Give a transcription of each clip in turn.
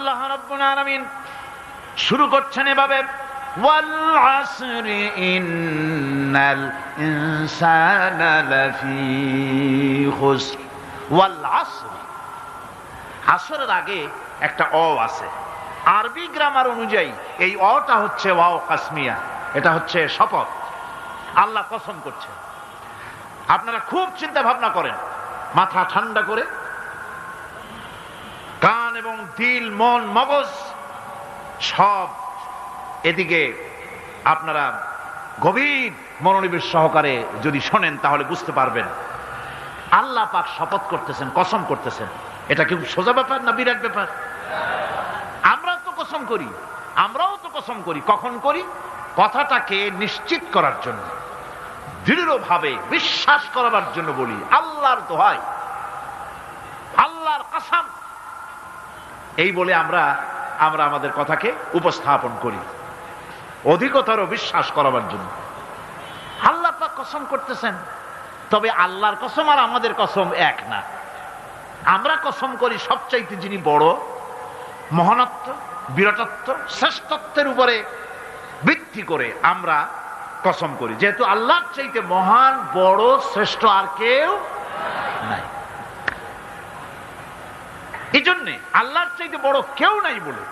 আল্লাহ রাব্বুল আলামিন শুরু করছেন এভাবে, ওয়াল আসরি ইন্নাল ইনসানা লাফি খুসর। ওয়াল আসর, আসরের আগে একটা অ আছে। আরবি গ্রামার অনুযায়ী এই অটা হচ্ছে ওয়াও কাসমিয়া, এটা হচ্ছে শপথ। আল্লাহ কসম করছেন। আপনারা খুব চিন্তা ভাবনা করেন, মাথা ঠান্ডা করে, কান এবং দিল, মন, মগজ সব এদিকে আপনারা গভীর মনোনিবেশ সহকারে যদি শোনেন তাহলে বুঝতে পারবেন আল্লাহ পাক শপথ করতেছেন, কসম করতেছেন। এটা কি সোজা ব্যাপার না বিরাট ব্যাপার? আমরাও তো কসম করি। কখন করি? কথাটাকে নিশ্চিত করার জন্য, দৃঢ়ভাবে বিশ্বাস করার জন্য বলি, আল্লাহর দোহাই, আল্লাহর কসম, এই বলে আমরা আমাদের কথাকে উপস্থাপন করি, অধিকতর বিশ্বাস করার জন্য। আল্লাহ পাক কসম করতেছেন, তবে আল্লাহর কসম আর আমাদের কসম এক না। আমরা কসম করি সবচাইতে যিনি বড়, মহানত্ব, বিরাটত্ব, শ্রেষ্ঠত্বের উপরে ভিত্তি করে আমরা কসম করি, যেহেতু আল্লাহর চাইতে মহান, বড়, শ্রেষ্ঠ আর কেউ নাই। এই জন্যে আল্লাহর চাইতে বড় কেউ নাই বলে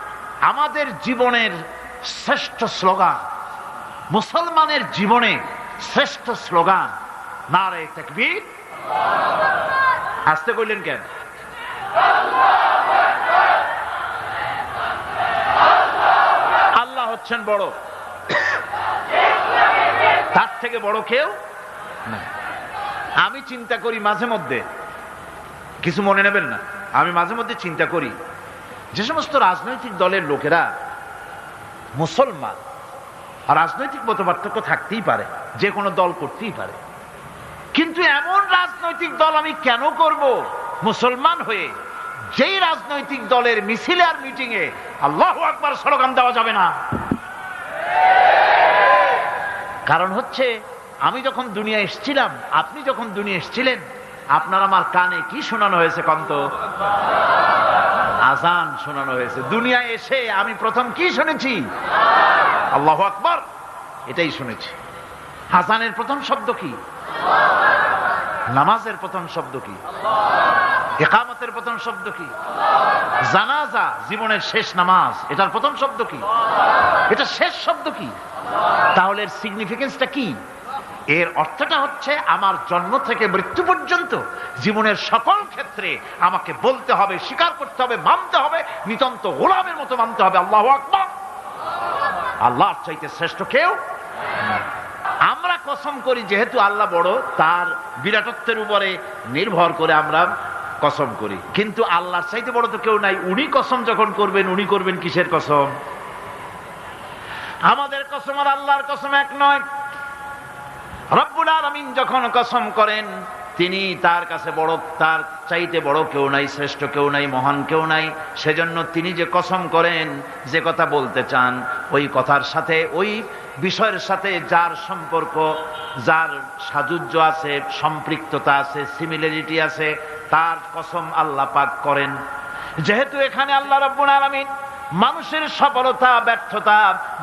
আমাদের জীবনের শ্রেষ্ঠ স্লোগান, মুসলমানের জীবনে শ্রেষ্ঠ স্লোগান নারে তাকবীর। আসতে কইলেন কেন? আল্লাহ হচ্ছেন বড়, তার থেকে বড় কেউ না। আমি চিন্তা করি মাঝে মধ্যে, কিছু মনে নেবেন না, আমি মাঝে মধ্যে চিন্তা করি যে সমস্ত রাজনৈতিক দলের লোকেরা মুসলমান, রাজনৈতিক মতপার্থক্য থাকতেই পারে, যে কোনো দল করতেই পারে, কিন্তু এমন রাজনৈতিক দল আমি কেন করব মুসলমান হয়ে যেই রাজনৈতিক দলের মিছিলে আর মিটিং এ আল্লাহু আকবার স্লোগান দেওয়া যাবে না? কারণ হচ্ছে আমি যখন দুনিয়া এসেছিলাম, আপনি যখন দুনিয়া এসেছিলেন, আপনার আমার কানে কি শোনানো হয়েছে? কন্ত আজান শোনানো হয়েছে। দুনিয়া এসে আমি প্রথম কি শুনেছি? আল্লাহু আকবার, এটাই শুনেছি। আজানের প্রথম শব্দ কি? নামাজের প্রথম শব্দ কি? ইকামতের প্রথম শব্দ কি? জানাজা, জীবনের শেষ নামাজ, এটার প্রথম শব্দ কি? এটা শেষ শব্দ কি? তাহলে এর সিগনিফিকেন্সটা কি? এর অর্থটা হচ্ছে আমার জন্ম থেকে মৃত্যু পর্যন্ত জীবনের সকল ক্ষেত্রে আমাকে বলতে হবে, স্বীকার করতে হবে, মানতে হবে, নিতান্ত গোলামের মতো মানতে হবে আল্লাহু আকবার। আল্লাহর চাইতে শ্রেষ্ঠ কেউ। আমরা কসম করি যেহেতু আল্লাহ বড়, তার বিরাটত্বের উপরে নির্ভর করে আমরা কসম করি, কিন্তু আল্লাহর চাইতে বড় তো কেউ নাই। উনি কসম যখন করবেন, উনি করবেন কিসের কসম? আমাদের কসম আর আল্লাহর কসম এক নয়। রব্বুল আলামিন যখন কসম করেন, তিনি তার কাছে বড়, তার চাইতে বড় কেউ নাই, শ্রেষ্ঠ কেউ নাই, মহান কেউ নাই। সেজন্য তিনি যে কসম করেন, যে কথা বলতে চান, ওই কথার সাথে, ওই বিষয়ের সাথে যার সম্পর্ক, যার সাযুজ্য আছে, সম্পৃক্ততা আছে, সিমিলারিটি আছে, তার কসম আল্লাহ পাক করেন। যেহেতু এখানে আল্লাহ রাব্বুল আলামিন মানুষের সফলতা, ব্যর্থতা,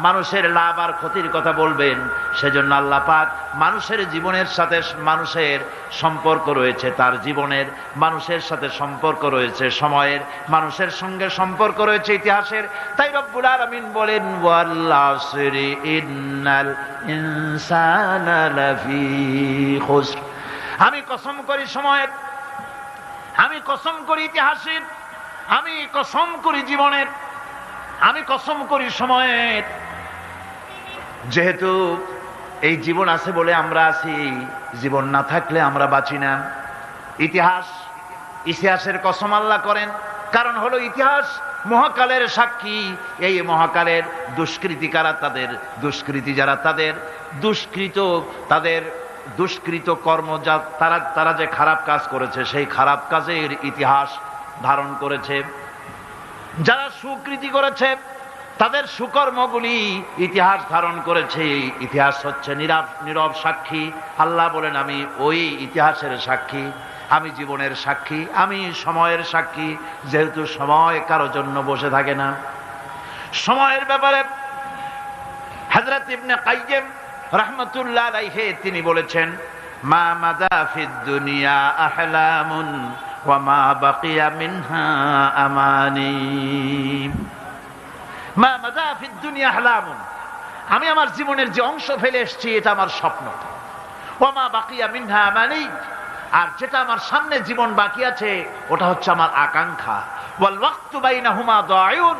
মানুষের লাভ আর ক্ষতির কথা বলবেন, সেজন্য আল্লাহ পাক মানুষের জীবনের সাথে, মানুষের সম্পর্ক রয়েছে তার জীবনের, মানুষের সাথে সম্পর্ক রয়েছে সময়ের, মানুষের সঙ্গে সম্পর্ক রয়েছে ইতিহাসের। তাই রব্বুল আলামিন বলেন, ওয়াল আসরি ইন্নাল ইনসানা লাফি খুসর। আমি কসম করি সময়ের, আমি কসম করি ইতিহাসের, আমি কসম করি জীবনের, আমি কসম করি সময়ের। যেহেতু এই জীবন আছে বলে আমরা আছি, জীবন না থাকলে আমরা বাঁচি না। ইতিহাসের কসম আল্লাহ করেন, কারণ হলো ইতিহাস মহাকালের সাক্ষী। এই মহাকালের দুষ্কৃতিকারা, তাদের দুষ্কৃতি যারা, তাদের দুষ্কৃত কর্ম, যা তারা যে খারাপ কাজ করেছে, সেই খারাপ কাজের ইতিহাস ধারণ করেছে। যারা সুকৃতি করেছে, তাদের সুকর্মগুলি ইতিহাস ধারণ করেছে। ইতিহাস হচ্ছে নীরব সাক্ষী। আল্লাহ বলেন, আমি ওই ইতিহাসের সাক্ষী। আমি জীবনের সাক্ষী, আমি সময়ের সাক্ষী, যেহেতু সময় কারো জন্য বসে থাকে না। সময়ের ব্যাপারে হযরত ইবনে কাইয়্যিম রাহমাতুল্লাহ আলাইহি তিনি বলেছেন, মা মাদা ফিদ দুনিয়া আহলামুন ওয়া মা বাকিয়া মিনহা আমানি। মা মাদা ফিদ দুনিয়া আহলামুন, আমি আমার জীবনের যে অংশ ফেলে এসেছি এটা আমার স্বপ্ন। ওয়া মা বাকিয়া মিনহা আমানি, আর যেটা আমার সামনে জীবন বাকি আছে ওটা হচ্ছে আমার আকাঙ্ক্ষা। ওয়াল ওয়াক্তু বাইনাহুমা দায়ুন,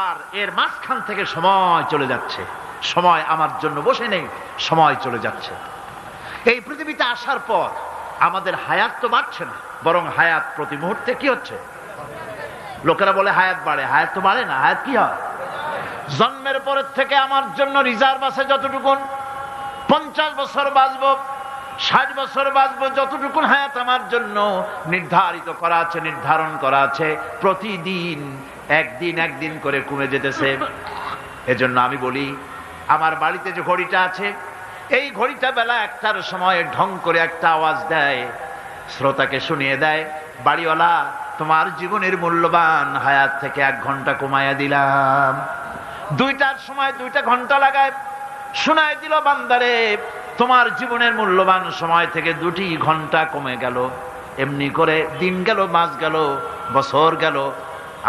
আর এর মাঝখান থেকে সময় চলে যাচ্ছে। সময় আমার জন্য বসে নেই, সময় চলে যাচ্ছে। এই পৃথিবীতে আসার পর আমাদের হায়াত তো বাড়ছে না, বরং হায়াত প্রতি মুহূর্তে কি হচ্ছে? লোকেরা বলে হায়াত বাড়ে, হায়াত তো বাড়ে না। হায়াত কি হয়? জন্মের পরের থেকে আমার জন্য রিজার্ভ আছে যতটুকুন, 50 বছর বাঁচবো, 60 বছর বাঁচবো, যতটুকুন হায়াত আমার জন্য নির্ধারিত করা আছে, নির্ধারণ করা আছে, প্রতিদিন একদিন একদিন করে কমে যেতেছে। এজন্য আমি বলি, আমার বাড়িতে যে ঘড়িটা আছে, এই ঘড়িটা বেলা 1টার সময় ঢং করে একটা আওয়াজ দেয়, শ্রোতাকে শুনিয়ে দেয়, বাড়িওয়ালা তোমার জীবনের মূল্যবান হায়াত থেকে 1 ঘন্টা কমাইয়া দিলাম। 2টার সময় 2টা ঘন্টা লাগায় শোনায় দিল, বান্দারে তোমার জীবনের মূল্যবান সময় থেকে 2টি ঘন্টা কমে গেল। এমনি করে দিন গেল, মাস গেল, বছর গেল,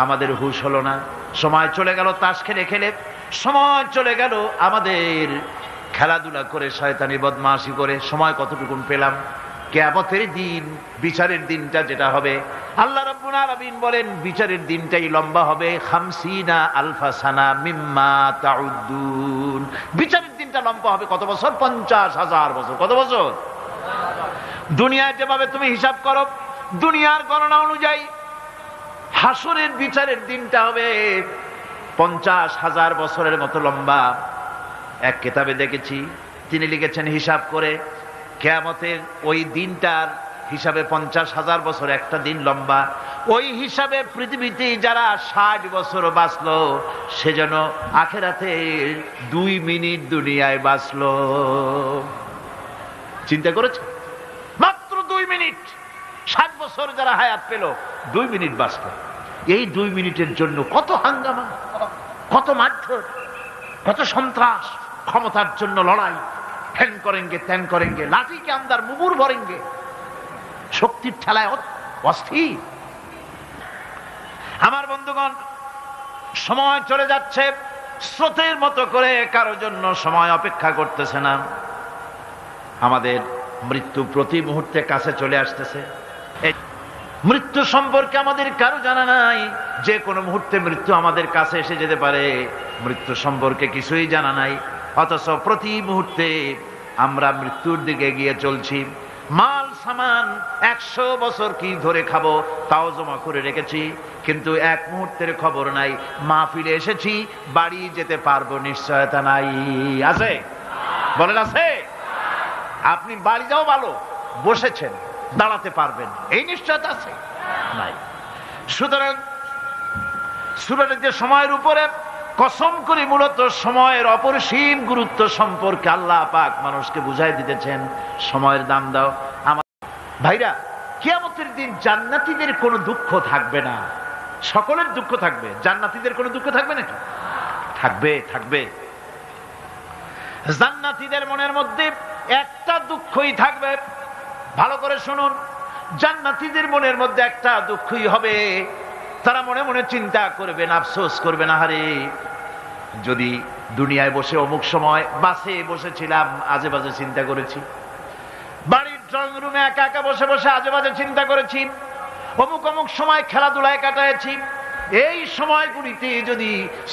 আমাদের হুঁশ হলো না। সময় চলে গেল তাস খেলে খেলে, সময় চলে গেল আমাদের খেলাধুলা করে, শয়তানি বদমাশি করে। সময় কতটুকুন পেলাম? কিয়ামতের দিন, বিচারের দিনটা যেটা হবে, আল্লাহ রাব্বুল আলামিন বলেন বিচারের দিনটাই লম্বা হবে 50 আলফা সানা মিম্মা তাউদ্দুন। বিচারের দিনটা লম্বা হবে কত বছর? 50,000 বছর। কত বছর? দুনিয়ায় যেভাবে তুমি হিসাব করো, দুনিয়ার গণনা অনুযায়ী হাসরের বিচারের দিনটা হবে 50,000 বছরের মতো লম্বা। এক কিতাবে দেখেছি, তিনি লিখেছেন হিসাব করে, কিয়ামতের ওই দিনটার হিসাবে 50,000 বছর একটা দিন লম্বা। ওই হিসাবে পৃথিবীতে যারা 60 বছর বাঁচলো, সে যেন আখেরাতে 2 মিনিট দুনিয়ায় বাঁচলো। চিন্তা করেছে? মাত্র 2 মিনিট। 60 বছর যারা হায়াত পেল, 2 মিনিট বাঁচলো। এই 2 মিনিটের জন্য কত হাঙ্গামা, কত মারধর, কত সন্ত্রাস, ক্ষমতার জন্য লড়াই, ফ্যান করেঙ্গে ত্যান করেঙ্গে, লাঠি কে আন্দার মুগুর ভরেঙ্গে, শক্তির ঠেলায় অস্থির। আমার বন্ধুগণ, সময় চলে যাচ্ছে স্রোতের মতো করে, কারো জন্য সময় অপেক্ষা করতেছে না। আমাদের মৃত্যু প্রতি মুহূর্তে কাছে চলে আসতেছে। মৃত্যু সম্পর্কে আমাদের কারো জানা নাই, যে কোনো মুহূর্তে মৃত্যু আমাদের কাছে এসে যেতে পারে। মৃত্যু সম্পর্কে কিছুই জানা নাই, অথচ প্রতি মুহূর্তে আমরা মৃত্যুর দিকে গিয়ে চলছি। মাল সামান 100 বছর কি ধরে খাবো তাও জমা করে রেখেছি, কিন্তু 1 মুহূর্তের খবর নাই। মাহফিলে এসেছি, বাড়ি যেতে পারবো নিশ্চয়তা নাই। আছে? বলেন আছে? আপনি বাড়ি যাও ভালো, বসেছেন, দাঁড়াতে পারবেন, এই নিশ্চয়তা আছে? নাই। সুতরাং সূরার যে সময়ের উপরে কসম করে মূলত সময়ের অপরিসীম গুরুত্ব সম্পর্কে আল্লাহ পাক মানুষকে বুঝাই দিতেছেন। সময়ের দাম দাও। আমার ভাইরা, কিয়ামতের দিন জান্নাতীদের কোনো দুঃখ থাকবে না, সকলের দুঃখ থাকবে। জান্নাতীদের কোনো দুঃখ থাকবে নাকি? থাকবে, থাকবে। জান্নাতীদের মনের মধ্যে একটা দুঃখই থাকবে। ভালো করে শুনুন, জান্নাতীদের মনের মধ্যে একটা দুঃখই হবে। তারা মনে মনে চিন্তা করবেন, আফসোস করবেন, আহারে যদি দুনিয়ায় বসে অমুক সময় বাসে বসেছিলাম, আজে বাজে চিন্তা করেছি, বাড়ির ড্রয়িং রুমে একা একা বসে বসে আজে বাজে চিন্তা করেছি, অমুক অমুক সময় খেলাধুলায় কাটাইছি। এই সময়গুলিতে যদি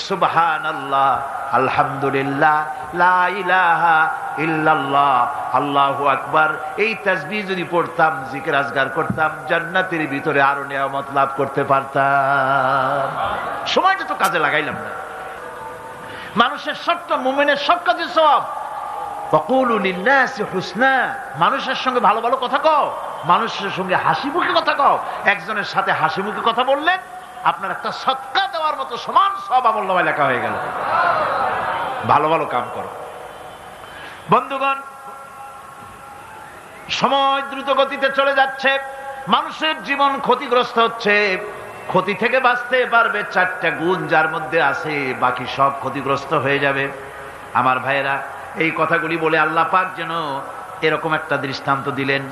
সুবহানাল্লাহ, আলহামদুলিল্লাহ, লা ইলাহা ইল্লাল্লাহ, আল্লাহু আকবার, এই তাসবিহ যদি পড়তাম, জিকির আজগার করতাম, জান্নাতের ভিতরে আরো নিয়ামত লাভ করতে পারতাম। সময়টা তো কাজে লাগাইলাম না। মানুষের সবটা, মুমিনের সব কাজে সওয়াব। ওয়াকুলু লিন্নাসি হুসনা, মানুষের সঙ্গে ভালো ভালো কথা কও, মানুষের সঙ্গে হাসি মুখে কথা কও। একজনের সাথে হাসি মুখে কথা বললেন, আপনার একটা সদকা দেওয়ার মতো সমান সওয়াব আমলনামায় লেখা হয়ে গেল। ভালো ভালো কাম করো। বন্ধুগণ, সময় দ্রুত গতিতে চলে যাচ্ছে। মানুষের জীবন ক্ষতিগ্রস্ত হচ্ছে, ক্ষতি থেকে বাঁচতে পারবে 4টা গুণ যার মধ্যে আছে, বাকি সব ক্ষতিগ্রস্ত হয়ে যাবে। আমার ভাইয়েরা, এই কথাগুলি বলে আল্লাহ পাক যেন এরকম একটা দৃষ্টান্ত দিলেন।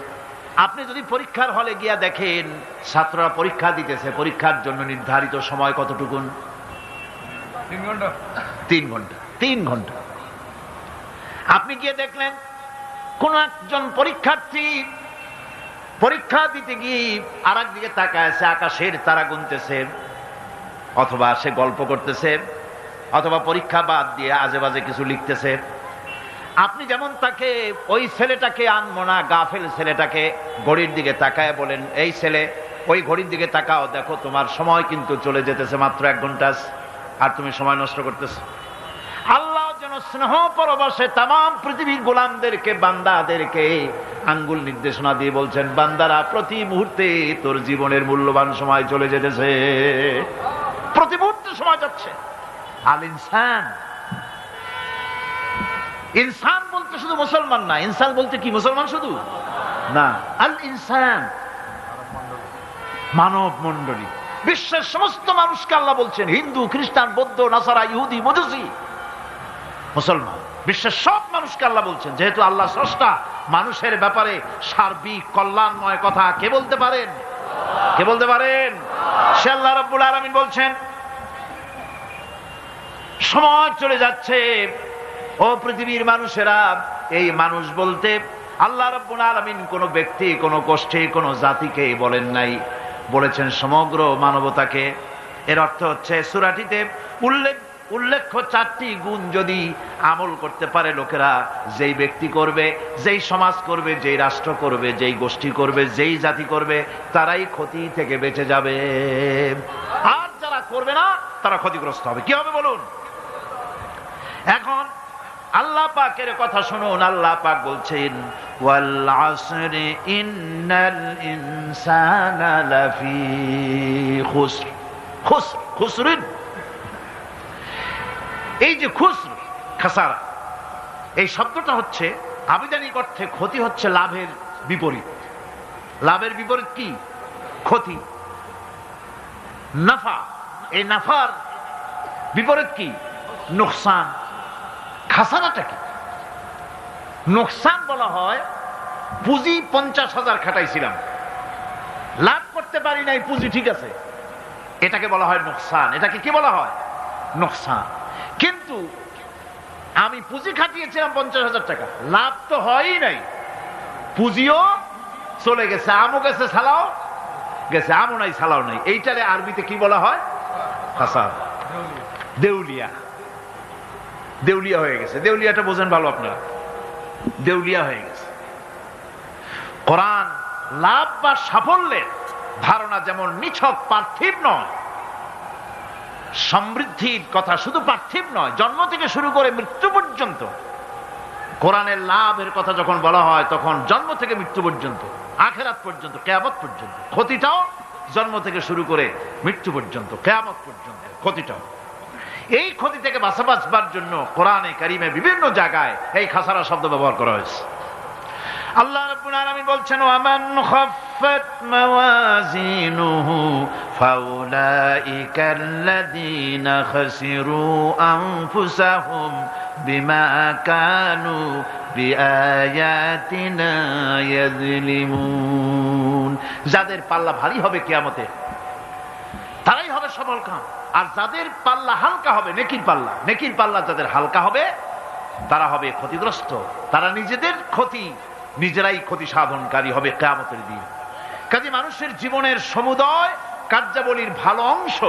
আপনি যদি পরীক্ষার হলে গিয়া দেখেন ছাত্ররা পরীক্ষা দিতেছে, পরীক্ষার জন্য নির্ধারিত সময় কতটুকুন? 3 ঘন্টা। 3 ঘন্টা। 3 ঘন্টা। আপনি গিয়ে দেখলেন কোন একজন পরীক্ষার্থী পরীক্ষা দিতে গিয়ে আর একদিকে তাকায় আছে, আকাশের তারা গুনতেছে, অথবা সে গল্প করতেছে, অথবা পরীক্ষা বাদ দিয়ে আজে বাজে কিছু লিখতেছে। আপনি যেমন তাকে, ওই ছেলেটাকে আনবো না, গাফেল ছেলেটাকে ঘড়ির দিকে তাকায় বলেন, এই ছেলে ওই ঘড়ির দিকে তাকাও, দেখো তোমার সময় কিন্তু চলে যেতেছে, মাত্র 1 ঘন্টা আর তুমি সময় নষ্ট করতেছ। আল্লাহ যেন স্নেহ পরবশে তাম পৃথিবীর গোলামদেরকে, বান্দাদেরকে আঙ্গুল নির্দেশনা দিয়ে বলছেন, বান্দারা প্রতি মুহূর্তে তোর জীবনের মূল্যবান সময় চলে যেতেছে, প্রতি মুহূর্তে সময় যাচ্ছে। আল ইনসান, ইনসান বলতে শুধু মুসলমান না, ইনসান বলতে কি মুসলমান শুধু না, আল ইনসান মানব মণ্ডলী, বিশ্বের সমস্ত মানুষকে আল্লাহ বলছেন, হিন্দু, খ্রিস্টান, বৌদ্ধ, নাসারা, ইহুদি, মজুসি, মুসলমান, বিশ্বের সব মানুষকে আল্লাহ বলছেন। যেহেতু আল্লাহ স্রষ্টা, মানুষের ব্যাপারে সার্বিক কল্যাণময় কথা কে বলতে পারেন? কে বলতে পারেন? সে আল্লাহ রাব্বুল আলামিন বলছেন, সময় চলে যাচ্ছে ও পৃথিবীর মানুষেরা। এই মানুষ বলতে আল্লাহ রাব্বুল আলামিন কোন ব্যক্তি, কোন গোষ্ঠী, কোন জাতিকে বলেন নাই, বলেছেন সমগ্র মানবতাকে। এর অর্থ হচ্ছে সূরাটিতে উল্লেখ্য 4টি গুণ যদি আমল করতে পারে লোকেরা, যেই ব্যক্তি করবে, যেই সমাজ করবে, যেই রাষ্ট্র করবে, যেই গোষ্ঠী করবে, যেই জাতি করবে, তারাই ক্ষতি থেকে বেঁচে যাবে। আর যারা করবে না তারা ক্ষতিগ্রস্ত হবে। কি হবে বলুন? এখন আল্লাহ পাকের কথা শুনুন। আল্লাহ পাক বলছেন, ওয়াল আসরি ইন্নাল ইনসানা লাফি খুসর। খুসরিন, এই যে খুসর, খাসারা, এই শব্দটা হচ্ছে আবিধানিক অর্থে ক্ষতি হচ্ছে লাভের বিপরীত। লাভের বিপরীত কি? ক্ষতি। নাফা, এই নাফার বিপরীত কি? নোকসান। খাসারাটা কি? নোকসান বলা হয় পুঁজি 50,000 খাটাইছিলাম, লাভ করতে পারি নাই, পুঁজি ঠিক আছে, এটাকে বলা হয় নোকসান। এটাকে কি বলা হয়? নোকসান। কিন্তু আমি পুঁজি খাটিয়েছিলাম 50,000 টাকা, লাভ তো হয়ই নাই, পুঁজিও চলে গেছে, আমও গেছে, সালাও গেছে, আমও নাই, সালাও নাই। এইটারে আরবিতে কি বলা হয়? খাসার। দেউলিয়া। দেউলিয়া হয়ে গেছে। দেউলিয়াটা বোঝেন ভালো আপনারা, দেউলিয়া হয়ে গেছে। কোরআন লাভ বা সাফল্যের ধারণা যেমন নিছক পার্থিব নয়, সমৃদ্ধির কথা শুধু পার্থিব নয়, জন্ম থেকে শুরু করে মৃত্যু পর্যন্ত কোরআনের লাভের কথা যখন বলা হয় তখন জন্ম থেকে মৃত্যু পর্যন্ত, আখিরাত পর্যন্ত, কিয়ামত পর্যন্ত। ক্ষতিটাও জন্ম থেকে শুরু করে মৃত্যু পর্যন্ত, কিয়ামত পর্যন্ত ক্ষতিটাও। এই ক্ষতি থেকে বাঁচবার জন্য কোরআনে কারিমে বিভিন্ন জায়গায় এই খাসারা শব্দ ব্যবহার করা হয়েছে। আল্লাহ রাব্বুল আলামিন বলছেন, ওয়ামান খাফফাত মাওয়াজিনুহু ফাউলাইকাল্লাযীনা খাসিরু আনফুসাহুম বিমা কানু বিআয়াতিনা ইয়াযলিমুন। যাদের পাল্লা ভারী হবে কিয়ামতে তারাই হবে সফলকাম, আর যাদের পাল্লা হালকা হবে, নেকির পাল্লা যাদের হালকা হবে তারা হবে ক্ষতিগ্রস্ত, তারা নিজেদের ক্ষতি নিজেরাই ক্ষতি সাধনকারী হবে কিয়ামতের দিন। কাজে মানুষের জীবনের সমুদয় কার্যাবলীর ভালো অংশ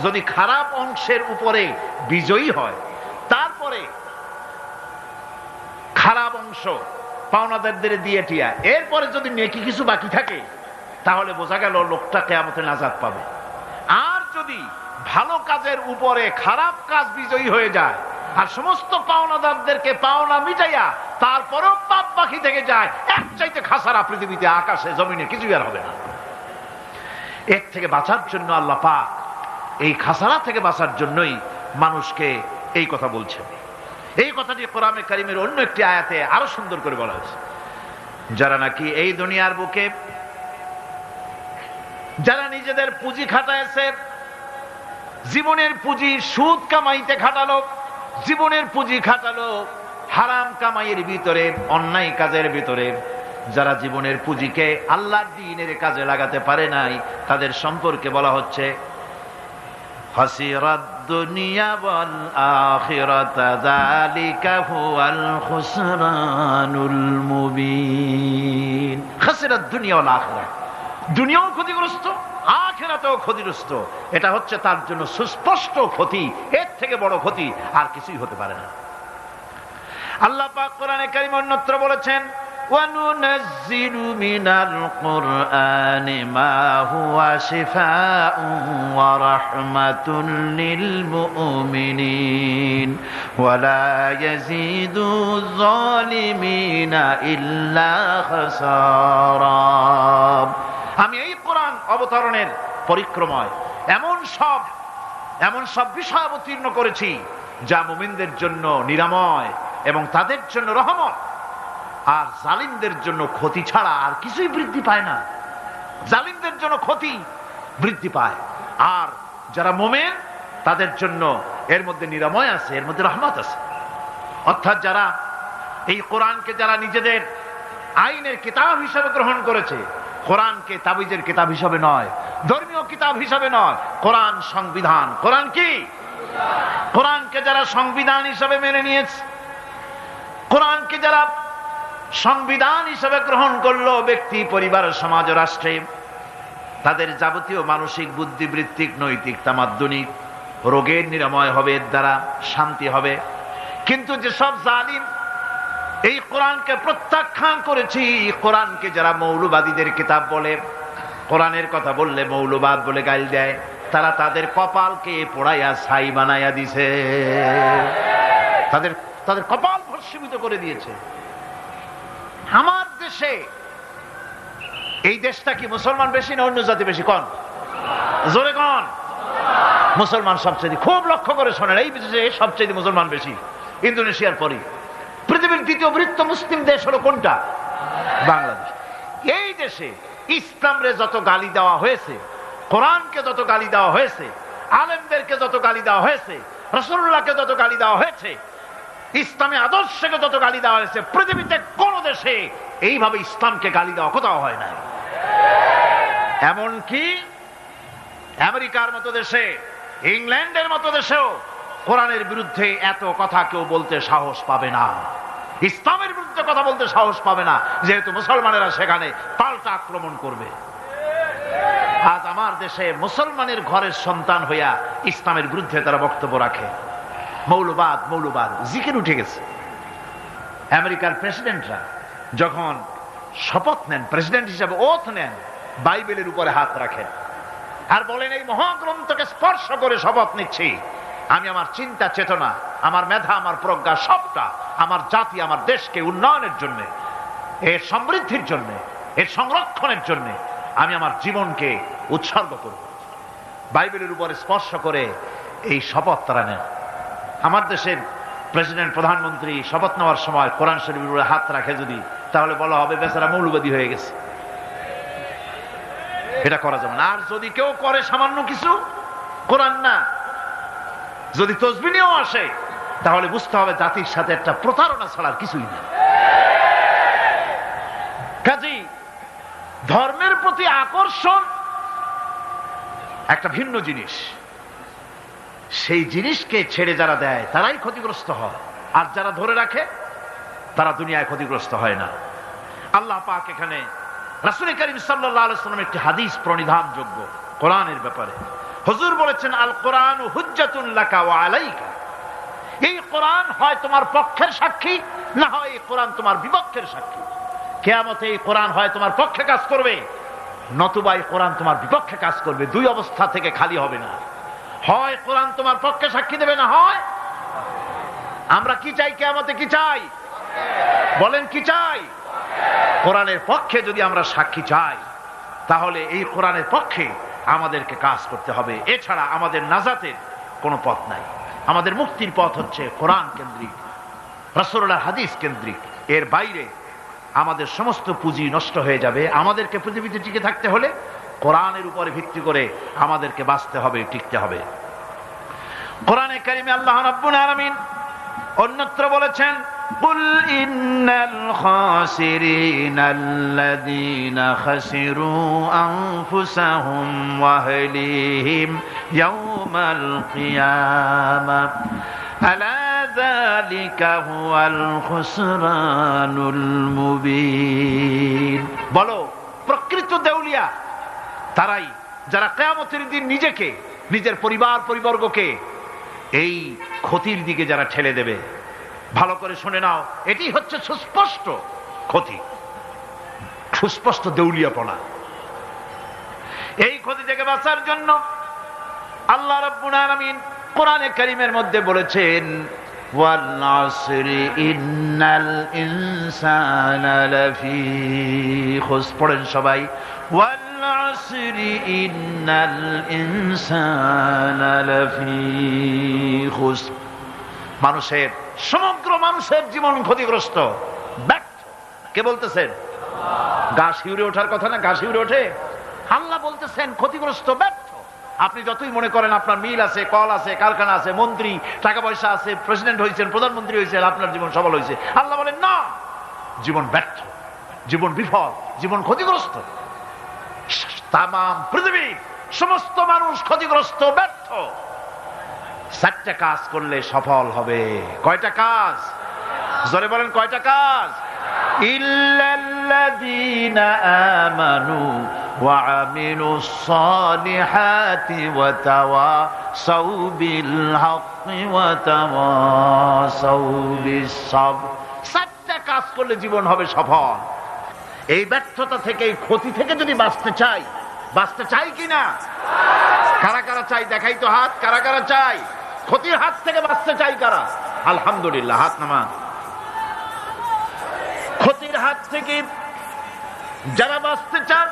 যদি খারাপ অংশের উপরে বিজয়ী হয়, তারপরে খারাপ অংশ পাওনাদারদের দিয়ে টিয়া, এরপরে যদি নেকি কিছু বাকি থাকে, তাহলে বোঝা গেল লোকটা কিয়ামতে নাজাত পাবে। আর যদি ভালো কাজের উপরে খারাপ কাজ বিজয়ী হয়ে যায় আর সমস্ত পাওনাদারদেরকে পাওনা মিটাইয়া তারপরেও পাপ বাকি থেকে যায়, এক চাইতে খাসারা পৃথিবীতে, আকাশে, জমিনে কিছুই আর হবে না। এর থেকে বাঁচার জন্য আল্লাহ পাক, এই খাসারা থেকে বাঁচার জন্যই মানুষকে এই কথা বলছেন। এই কথাটি কোরআনে কারিমের অন্য একটি আয়াতে আরো সুন্দর করে বলা হয়েছে, যারা নাকি এই দুনিয়ার বুকে যারা নিজেদের পুঁজি খাটাইছে, জীবনের পুঁজি সুদ কামাইতে খাটালো, জীবনের পুঁজি খাটালো হারাম কামাইয়ের ভিতরে, অন্যায় কাজের ভিতরে, যারা জীবনের পুঁজিকে আল্লাহর দ্বীনের কাজে লাগাতে পারে নাই, তাদের সম্পর্কে বলা হচ্ছে খাসিরাদ দুনিয়া ওয়াল আখিরাতা যালিকা হুয়াল খুসরানুল মুবিন। খাসিরাদ দুনিয়া ওয়াল আখিরাত, দুনিয়াও ক্ষতিগ্রস্ত, আখিরাতেও ক্ষতিগ্রস্ত। এটা হচ্ছে তার জন্য সুস্পষ্ট ক্ষতি, এর থেকে বড় ক্ষতি আর কিছুই হতে পারে না। আল্লাহ পাক কোরআনে কারীম অন্যত্র বলেছেন وَنُنَزِّلُ مِنَ الْقُرْآنِ مَا هُوَ شِفَاءٌ وَرَحْمَةٌ لِلْمُؤْمِنِينَ وَلَا يَزِيدُ الظَّالِمِينَ إِلَّا خَسَارًا। আমি এই কোরআন অবতরণের পরিক্রমায় এমন সব বিষয় অবতীর্ণ করেছি যা মুমিনদের জন্য নিরাময় এবং তাদের জন্য রহমত, আর জালিমদের জন্য ক্ষতি ছাড়া আর কিছুই বৃদ্ধি পায় না। জালিমদের জন্য ক্ষতি বৃদ্ধি পায়, আর যারা মুমিন তাদের জন্য এর মধ্যে নিরাময় আছে, এর মধ্যে রহমত আছে। অর্থাৎ যারা এই কোরআনকে যারা নিজেদের আইনের কিতাব হিসেবে গ্রহণ করেছে, কোরআনকে তাবিজের কিতাব হিসাবে নয়, ধর্মীয় কিতাব হিসাবে নয়, কোরআন সংবিধান। কোরআন কি? কোরআনকে যারা সংবিধান হিসাবে মেনে নিয়েছে, কোরআনকে যারা সংবিধান হিসেবে গ্রহণ করলো, ব্যক্তি, পরিবার, সমাজ, রাষ্ট্রে তাদের যাবতীয় মানসিক, বুদ্ধিবৃত্তিক, নৈতিক, তামাদ্দুনিক রোগের নিরাময় হবে, এর দ্বারা শান্তি হবে। কিন্তু যেসব জালিম এই কোরআনকে প্রত্যাখ্যান করেছি, কোরআনকে যারা মৌলবাদীদের কিতাব বলে, কোরআনের কথা বললে মৌলবাদ বলে গাইল দেয়, তারা তাদের কপালকে পোড়াইয়া ছাই বানাইয়া দিছে, তাদের কপাল ভস্মীভূত করে দিয়েছে। আমার দেশে, এই দেশটা কি মুসলমান বেশি না অন্য জাতি বেশি? কোন? জোরে কোন? মুসলমান সবচেয়ে। খুব লক্ষ্য করে শোনেন, এই দেশে সবচেয়ে মুসলমান বেশি, ইন্দোনেশিয়ার পরে। পৃথিবীর দ্বিতীয় বৃহত্তম মুসলিম দেশ হলো কোনটা? বাংলাদেশ। এই দেশে ইসলামরে যত গালি দেওয়া হয়েছে, কোরআনকে যত গালি দেওয়া হয়েছে, আলেমদেরকে যত গালি দেওয়া হয়েছে, রাসূলুল্লাহকে যত গালি দেওয়া হয়েছে, ইসলামী আদর্শকে যত গালি দেওয়া হয়েছে, পৃথিবীতে কোন দেশে এইভাবে ইসলামকে গালি দেওয়া কোথাও হয় না। এমনকি আমেরিকার মতো দেশে, ইংল্যান্ডের মতো দেশেও কোরআনের বিরুদ্ধে এত কথা কেউ বলতে সাহস পাবে না, ইসলামের বিরুদ্ধে কথা বলতে সাহস পাবে না, যেহেতু মুসলমানেরা সেখানে পাল্টা আক্রমণ করবে। আজ আমার দেশে মুসলমানের ঘরের সন্তান হইয়া ইসলামের বিরুদ্ধে তারা বক্তব্য রাখে। মৌলবাদ জিকির উঠে গেছে। আমেরিকার প্রেসিডেন্টরা যখন শপথ নেন, প্রেসিডেন্ট হিসাবে ওথ নেন, বাইবেলের উপরে হাত রাখেন আর বলেন, এই মহাগ্রন্থকে স্পর্শ করে শপথ নিচ্ছি, আমি আমার চিন্তা চেতনা, আমার মেধা, আমার প্রজ্ঞা সবটা আমার জাতি, আমার দেশকে উন্নয়নের জন্য, এর সমৃদ্ধির জন্য, এর সংরক্ষণের জন্য আমি আমার জীবনকে উৎসর্গ করব। বাইবেলের উপরে স্পর্শ করে এই শপথ তারা নেন। আমার দেশের প্রেসিডেন্ট, প্রধানমন্ত্রী শপথ নেওয়ার সময় কোরআন শরীফের উপরে হাত রাখে যদি, তাহলে বলা হবে বেচারা মৌলবাদী হয়ে গেছে। এটা করা যাবে না। আর যদি কেউ করে সামান্য কিছু, কোরআন না, যদি তসবিহ নিয়েও আসে, তাহলে বুঝতে হবে জাতির সাথে একটা প্রতারণা ছাড়া কিছুই না। কাজেই ধর্মের প্রতি আকর্ষণ একটা ভিন্ন জিনিস, সেই জিনিসকে ছেড়ে যারা দেয় তারাই ক্ষতিগ্রস্ত হয়, আর যারা ধরে রাখে তারা দুনিয়ায় ক্ষতিগ্রস্ত হয় না। আল্লাহ পাক এখানে রাসূল করিম সাল্লাল্লাহু আলাইহি ওয়াসাল্লাম একটি হাদিস প্রণিধানযোগ্য কোরআনের ব্যাপারে। হুজুর বলেছেন, আল কোরআন হুজ্জাতুন লাকা ওয়া আলাইকা। এই কোরআন হয় তোমার পক্ষের সাক্ষী, না হয় এই কোরআন তোমার বিপক্ষের সাক্ষী। কিয়ামতে এই কোরআন হয় তোমার পক্ষে কাজ করবে, নতুবা এই কোরআন তোমার বিপক্ষে কাজ করবে। দুই অবস্থা থেকে খালি হবে না। হয় কোরআন তোমার পক্ষে সাক্ষী দেবে, না হয় আমরা কি চাই? কিয়ামতে কি চাই? বলেন কি চাই? কোরআনের পক্ষে যদি আমরা সাক্ষী চাই, তাহলে এই কোরআনের পক্ষে আমাদেরকে কাজ করতে হবে। এছাড়া আমাদের নাজাতের কোনো পথ নাই। আমাদের মুক্তির পথ হচ্ছে কোরআন কেন্দ্রিক, রাসূলুল্লাহর হাদিস কেন্দ্রিক। এর বাইরে আমাদের সমস্ত পুঁজি নষ্ট হয়ে যাবে। আমাদেরকে পৃথিবীতে টিকে থাকতে হলে কোরআনের উপরে ভিত্তি করে আমাদেরকে বাঁচতে হবে, টিকতে হবে। কোরআনে কারিমে আল্লাহ রাব্বুল আলামিন অন্যত্র বলেছেন, কুল ইন্নাল খাসিরিনাল্লাযীনা খাসিরু আনফুসাহুম ওয়া আহলিহিম ইয়াওমাল কিয়ামাহ আলা যালিকা হুয়াল খুসরানুল মুবিন। বলো, প্রকৃত দেউলিয়া তারাই যারা কিয়ামতের দিন নিজেকে, নিজের পরিবার পরিবর্গকে এই ক্ষতির দিকে যারা ঠেলে দেবে। ভালো করে শুনে নাও, এটি হচ্ছে সুস্পষ্ট ক্ষতি, সুস্পষ্ট দেউলিয়াপনা। এই ক্ষতি থেকে বাঁচার জন্য আল্লাহ রাব্বুল আলামিন কোরআনে কারীমের মধ্যে বলেছেন, ওয়াল আসরি ইন্নাল ইনসানা লাফি খুসর। পড়েন সবাই, ওয়াল আসরি ইন্নাল ইনসানা লাফি খুসর। মানুষের, সমগ্র মানুষের জীবন ক্ষতিগ্রস্ত, ব্যর্থ। কে বলতেছেন? গা শিউরে ওঠার কথা না? গা শিউরে ওঠে। আল্লাহ বলতেছেন ক্ষতিগ্রস্ত, ব্যর্থ। আপনি যতই মনে করেন আপনার মিল আছে, কল আছে, কারখানা আছে, মন্ত্রী, টাকা পয়সা আছে, প্রেসিডেন্ট হয়েছেন, প্রধানমন্ত্রী হয়েছেন, আপনার জীবন সফল হয়েছে, আল্লাহ বলেন না, জীবন ব্যর্থ, জীবন বিফল, জীবন ক্ষতিগ্রস্ত। তাম পৃথিবীর সমস্ত মানুষ ক্ষতিগ্রস্ত, ব্যর্থ। 4টা কাজ করলে সফল হবে। কয়টা কাজ? জোরে বলেন, কয়টা কাজ? ইল্লাল্লাযীনা আমানু ওয়া আমিলুস সালিহাতি ওয়া তাওয়াসাউ বিল হাক্কি ওয়া তাওয়াসাউ বিস সাবর। 4টা কাজ করলে জীবন হবে সফল। এই ব্যর্থতা থেকে, এই ক্ষতি থেকে যদি বাঁচতে চাই কিনা? কারা কারা চাই? দেখাই তো হাত। কারা কারা চাই? ক্ষতির হাত থেকে বাঁচতে চাই কারা? আলহামদুলিল্লাহ, হাত নামান। ক্ষতির হাত থেকে যারা বাঁচতে চান,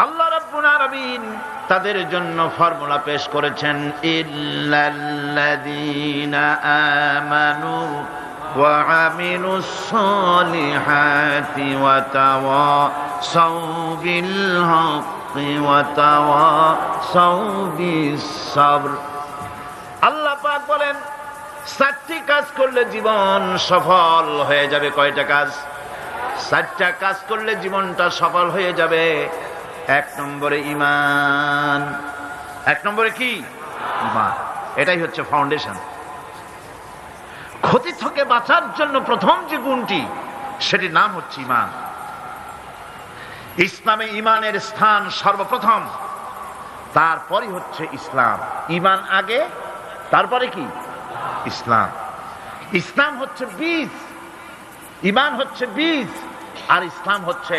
আল্লাহ রাব্বুল আলামিন তাদের জন্য ফর্মুলা পেশ করেছেন, ইল্লাল্লাযীনা আমানু ওয়া আমিলুস সালিহাতি ওয়া তাওয়াসাউ বিল হাক্কি ওয়া তাওয়াসাউ বিস সাবর। আল্লাহ পাক বলেন 4টি কাজ করলে জীবন সফল হয়ে যাবে। কয়টা কাজ? 4টা কাজ করলে জীবনটা সফল হয়ে যাবে। 1 নম্বরে ঈমান। 1 নম্বরে কি? ঈমান। এটাই হচ্ছে ফাউন্ডেশন। ক্ষতি থেকে বাঁচার জন্য প্রথম যে গুণটি, সেটির নাম হচ্ছে ঈমান। ইসলামে ঈমানের স্থান সর্বপ্রথম, তারপরই হচ্ছে ইসলাম। ঈমান আগে, তারপরে কি? ইসলাম। ইসলাম হচ্ছে বীজ, ঈমান হচ্ছে বীজ, আর ইসলাম হচ্ছে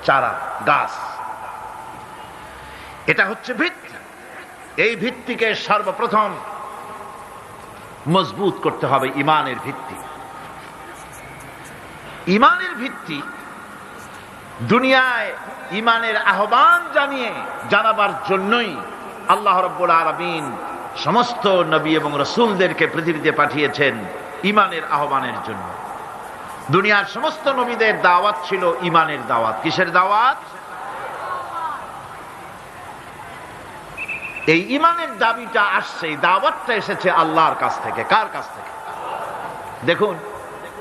চারা, গাছ। এটা হচ্ছে ভিত্তি। এই ভিত্তিকে সর্বপ্রথম মজবুত করতে হবে। ঈমানের ভিত্তি, ঈমানের ভিত্তি দুনিয়ায় ঈমানের আহ্বান জানাবার জন্যই আল্লাহ রাব্বুল আলামিন সমস্ত নবী এবং রাসূলদেরকে পৃথিবীতে পাঠিয়েছেন ঈমানের আহ্বানের জন্য। দুনিয়ার সমস্ত নবীদের দাওয়াত ছিল ঈমানের দাওয়াত। কিসের দাওয়াত? এই ঈমানের দাবিটা আসছে, এই দাওয়াতটা এসেছে আল্লাহর কাছ থেকে। কার কাছ থেকে? দেখুন,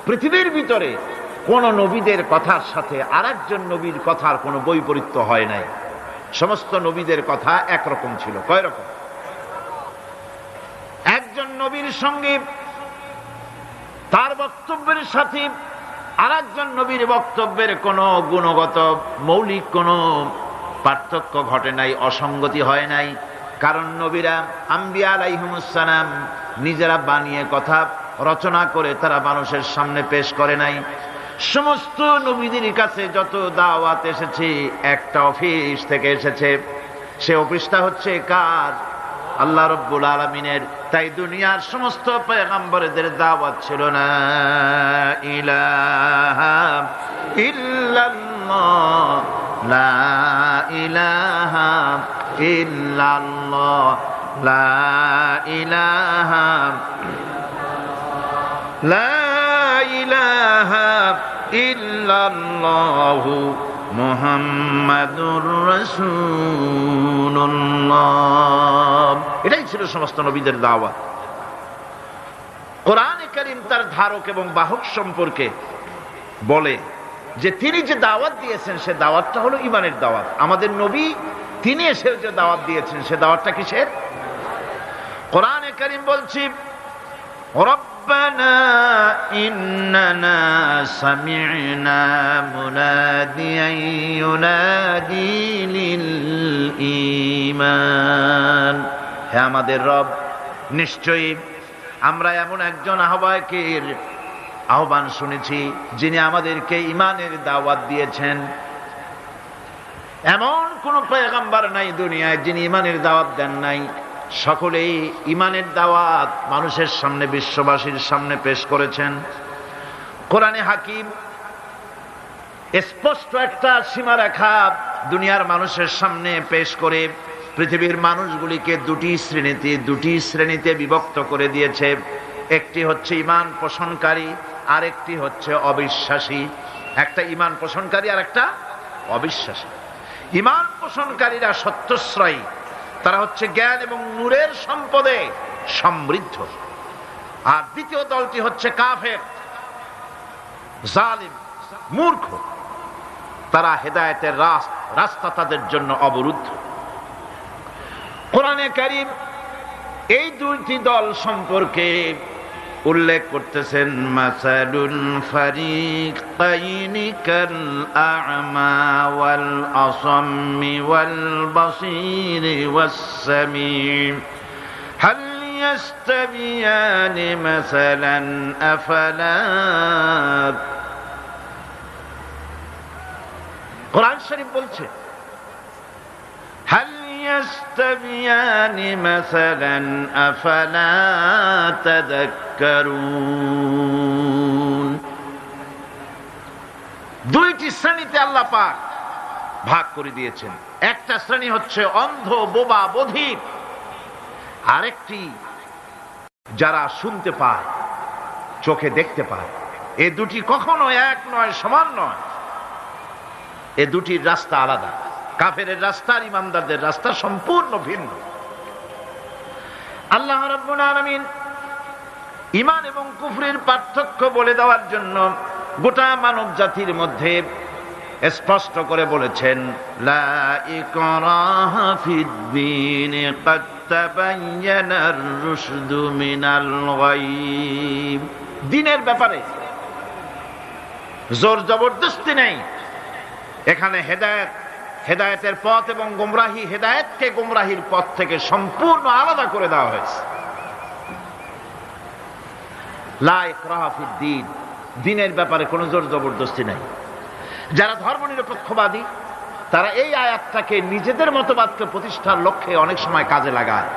পৃথিবীর ভিতরে কোন নবীদের কথার সাথে আরেকজন নবীর কথার কোনো বৈপরীত্য হয় নাই। সমস্ত নবীদের কথা একরকম ছিল। কয় রকম? একজন নবীর সঙ্গে তার বক্তব্যের সাথে আরেকজন নবীর বক্তব্যের কোনো গুণগত মৌলিক কোনো পার্থক্য ঘটে নাই, অসঙ্গতি হয় নাই। কারণ নবীরা, আম্বিয়া আলাইহিমুস সালাম, নিজেরা বানিয়ে কথা রচনা করে তারা মানুষের সামনে পেশ করে নাই। সমস্ত নবীদের কাছে যত দাওয়াত এসেছে, একটা অফিস থেকে এসেছে। সে অফিসটা হচ্ছে কার? আল্লাহ রাব্বুল আলামিনের। তাই দুনিয়ার সমস্ত পয়গম্বরদের দাওয়াত ছিল না ইলাহা ইল্লাল্লাহ, লা ইলাহা ইল্লাল্লাহ, লা ইলাহা, লা ইলাহা ইল্লাল্লাহু মুহাম্মাদুর রাসূলুল্লাহ। এটাই ছিল সমস্ত নবীদের দাওয়াত। কোরআনে কারীম তার ধারক এবং বাহক সম্পর্কে বলে যে তিনি যে দাওয়াত দিয়েছেন সে দাওয়াতটা হলো ঈমানের দাওয়াত। আমাদের নবী তিনি এসে যে দাওয়াত দিয়েছেন সে দাওয়াতটা কিসের? কোরআনে কারীম বলছি, রব্বানা ইন্নানা সামি'না মুনাদিয়ান ইউনাদি লিল ঈমান। হে আমাদের রব, নিশ্চয়ই আমরা এমন একজন আহ্বায়কের আহ্বান শুনেছি যিনি আমাদেরকে ঈমানের দাওয়াত দিয়েছেন। এমন কোন পয়গম্বর নাই দুনিয়ায় যিনি ঈমানের দাওয়াত দেন নাই। সকলেই ঈমানের দাওয়াত মানুষের সামনে, বিশ্ববাসীর সামনে পেশ করেছেন। কোরআনে হাকিম স্পষ্ট একটা সীমারেখা দুনিয়ার মানুষের সামনে পেশ করে পৃথিবীর মানুষগুলিকে দুটি শ্রেণীতে বিভক্ত করে দিয়েছে। একটি হচ্ছে ঈমান পোষণকারী, আরেকটি হচ্ছে অবিশ্বাসী। একটা ঈমান পোষণকারী আর একটা অবিশ্বাসী। ঈমান পোষণকারীরা সত্যশ্রয়ী, তারা হচ্ছে জ্ঞান এবং নূরের সম্পদে সমৃদ্ধ। আর দ্বিতীয় দলটি হচ্ছে কাফের, জালিম, মূর্খ। তারা হেদায়েতের রাস্তা তাদের জন্য অবরুদ্ধ। কোরআনে কারীম এই দুইটি দল সম্পর্কে উল্লেখ করতেছেন, মাসালুল ফারিকাইনি কাল আ'মা ওয়াল আসাম্মি ওয়াল বাসীরি ওয়াস সামিম হাল ইয়াস্তাবিয়ানি মাসালান আফালা। কোরআন শরীফ বলছে, হাল يستويان مثلا أفلا تذكرون। দুইটি শ্রেণীতে আল্লাহ পাক ভাগ করে দিয়েছেন। একটা শ্রেণী হচ্ছে অন্ধ, বোবা, বধির। আরেকটি যারা শুনতে পায়, চোখে দেখতে পায়। এই দুটি কখনো এক নয়, সমান নয়। এই দুটির রাস্তা আলাদা। কাফেরের রাস্তা আর ইমানদারদের রাস্তা সম্পূর্ণ ভিন্ন। আল্লাহ রাব্বুল আলামিন ঈমান এবং কুফরের পার্থক্য বলে দেওয়ার জন্য গোটা মানব জাতির মধ্যে স্পষ্ট করে বলেছেন, লা ইকরাহা ফিদ-দীন ক্বাদ তাবায়্যানার রুশদু মিনাল গায়ব। দ্বীনের ব্যাপারে জোর জবরদস্তি নেই। এখানে হেদায়েতের পথ এবং গোমরাহি, হেদায়েতকে গোমরাহির পথ থেকে সম্পূর্ণ আলাদা করে দেওয়া হয়েছে। লা ইকরাহা ফিদ-দীন, দ্বীনের ব্যাপারে কোনো জোর জবরদস্তি নাই। যারা ধর্মনিরপেক্ষবাদী তারা এই আয়াতটাকে নিজেদের মতবাদকে প্রতিষ্ঠার লক্ষ্যে অনেক সময় কাজে লাগায়।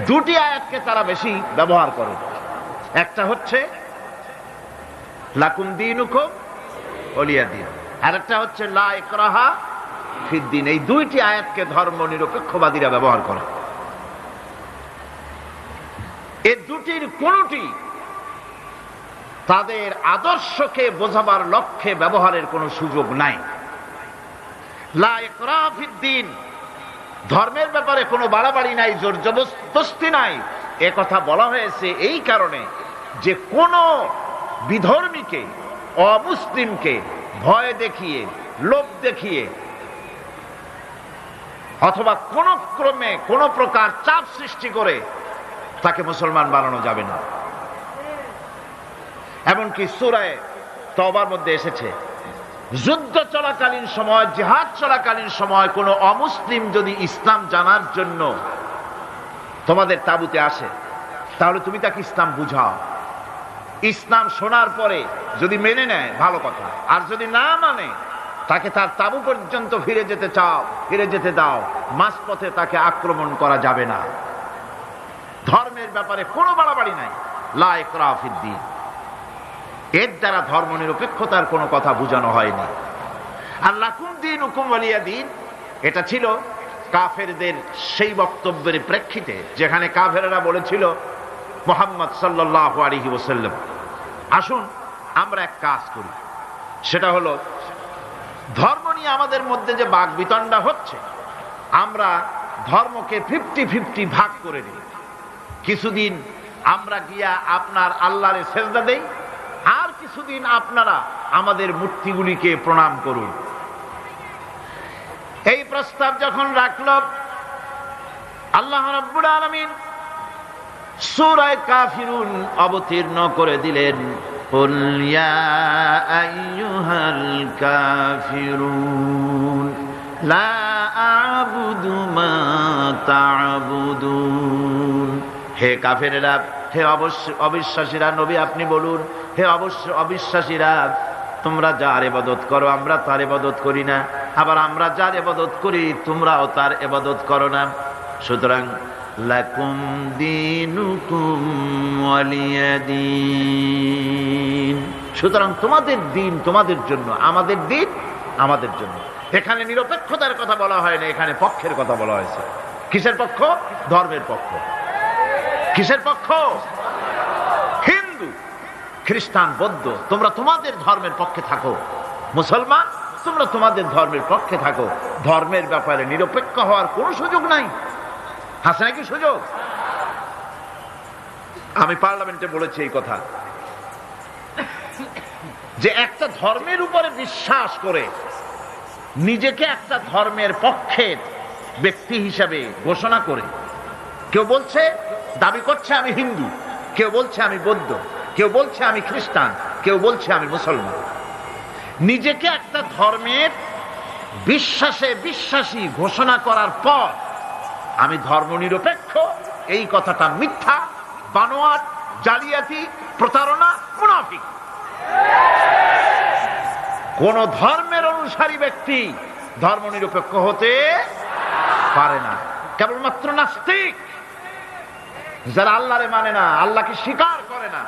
দুটি আয়াতকে তারা বেশি ব্যবহার করে। একটা হচ্ছে লাকুম দীনুকুম ওয়ালিয়া দীন, আর একটা হচ্ছে লা ইকরাহা ফিদ-দীন। এই দুইটি আয়াতকে ধর্মনিরপেক্ষবাদীরা ব্যবহার করে। এই দুটির কোনটি তাদের আদর্শকে বোঝাবার লক্ষ্যে ব্যবহারের কোনো সুযোগ নাই। লা ইকরাহা ফিদ-দীন, ধর্মের ব্যাপারে কোনো বাড়াবাড়ি নাই, জোর জবরদস্তি নাই। এ কথা বলা হয়েছে এই কারণে যে কোন বিধর্মীকে, অমুসলিমকে ভয় দেখিয়ে, লোভ দেখিয়ে অথবা কোন ক্রমে কোন প্রকার চাপ সৃষ্টি করে তাকে মুসলমান বানানো যাবে না। এমনকি সূরা তওবার মধ্যে এসেছে, যুদ্ধ চলাকালীন সময়, জিহাদ চলাকালীন সময় কোন অমুসলিম যদি ইসলাম জানার জন্য তোমাদের তাঁবুতে আসে তাহলে তুমি তাকে ইসলাম বুঝাও। ইসলাম শোনার পরে যদি মেনে নেয় ভালো কথা, আর যদি না মানে তাকে তার তাঁবু পর্যন্ত ফিরে যেতে দাও। মাঝপথে তাকে আক্রমণ করা যাবে না। ধর্মের ব্যাপারে কোনো বাড়াবাড়ি নাই। লা ইকরাহা ফিদ-দীন, এর দ্বারা ধর্মনিরপেক্ষতার কোনো কথা বোঝানো হয়নি। আর লাকুম দীনুকুম ওয়ালিয়া দীন, এটা ছিল কাফেরদের সেই বক্তব্যের প্রেক্ষিতে যেখানে কাফেররা বলেছিল মুহাম্মদ সাল্লাল্লাহু আলাইহি ওয়াসাল্লাম, আসুন আমরা এক কাজ করি, সেটা হলো ধর্ম নিয়ে আমাদের মধ্যে যে বাকবিতণ্ডা হচ্ছে, আমরা ধর্মকে 50-50 ভাগ করে দিই। কিছুদিন আমরা গিয়া আপনার আল্লাহরে সেজদা দেই, আর কিছুদিন আপনারা আমাদের মূর্তিগুলিকে প্রণাম করুন। এই প্রস্তাব যখন রাখল, আল্লাহ রাব্বুল আলামিন সূরা কাফিরুন অবতীর্ণ করে দিলেন, কুল ইয়া আইয়ুহাল কাফিরুন লা আ'বুদু মা তা'বুদুন। হে কাফেরেরা, হে অবিশ্বাসীরা, নবী আপনি বলুন, হে অবিশ্বাসীরা, তোমরা যার ইবাদত করো আমরা তার ইবাদত করি না, আবার আমরা যার ইবাদত করি তোমরাও তার ইবাদত করো না। সুতরাং লাকুম দীনুকুম ওয়ালিয়া দীন, সুতরাং তোমাদের দিন তোমাদের জন্য, আমাদের দিন আমাদের জন্য। এখানে নিরপেক্ষতার কথা বলা হয় না, এখানে পক্ষের কথা বলা হয়েছে। কিসের পক্ষ? ধর্মের পক্ষ। কিসের পক্ষ? হিন্দু, খ্রিস্টান, বৌদ্ধ, তোমরা তোমাদের ধর্মের পক্ষে থাকো। মুসলমান, তোমরা তোমাদের ধর্মের পক্ষে থাকো। ধর্মের ব্যাপারে নিরপেক্ষ হওয়ার কোনো সুযোগ নাই। আছে নাকি সুযোগ? আমি পার্লামেন্টে বলেছি এই কথা, যে একটা ধর্মের উপরে বিশ্বাস করে নিজেকে একটা ধর্মের পক্ষের ব্যক্তি হিসাবে ঘোষণা করে, কেউ বলছে, দাবি করছে আমি হিন্দু, কেউ বলছে আমি বৌদ্ধ, কেউ বলছে আমি খ্রিস্টান, কেউ বলছে আমি মুসলমান, নিজেকে একটা ধর্মের বিশ্বাসী ঘোষণা করার পর আমি ধর্ম নিরপেক্ষ, এই কথাটা মিথ্যা, বানোয়াট, জালিয়াতি, প্রতারণা, মুনাফিক। কোন ধর্মের অনুসারী ব্যক্তি ধর্ম নিরপেক্ষ হতে পারে না। কেবলমাত্র নাস্তিক, যারা আল্লাহরে মানে না, আল্লাহকে স্বীকার করে না,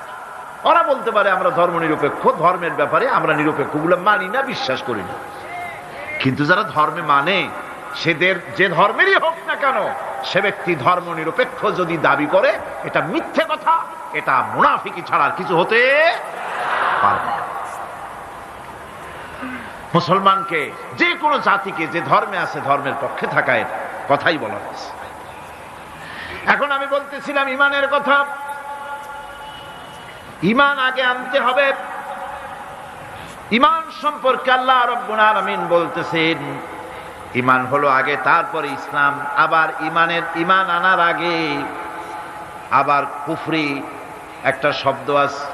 ওরা বলতে পারে আমরা ধর্ম নিরপেক্ষ, ধর্মের ব্যাপারে আমরা নিরপেক্ষ, গুলো মানি না, বিশ্বাস করি না। কিন্তু যারা ধর্মে মানে, সেদের যে ধর্মেরই হোক না কেন, সে ব্যক্তি ধর্ম নিরপেক্ষ যদি দাবি করে, এটা মিথ্যে কথা, এটা মুনাফিকি ছাড়া আর কিছু হতে পারে না। মুসলমানকে, যে কোনো জাতিকে যে ধর্মে আছে ধর্মের পক্ষে থাকা, এটা কথাই বলা হয়েছে। এখন আমি বলতেছিলাম ইমানের কথা। ইমান আগে আনতে হবে। ইমান সম্পর্কে আল্লাহ রাব্বুল আলামিন বলতেছেন, ইমান হলো আগে, তারপরে ইসলাম। আবার ইমান আনার আগে আবার কুফরি একটা শব্দ আছে,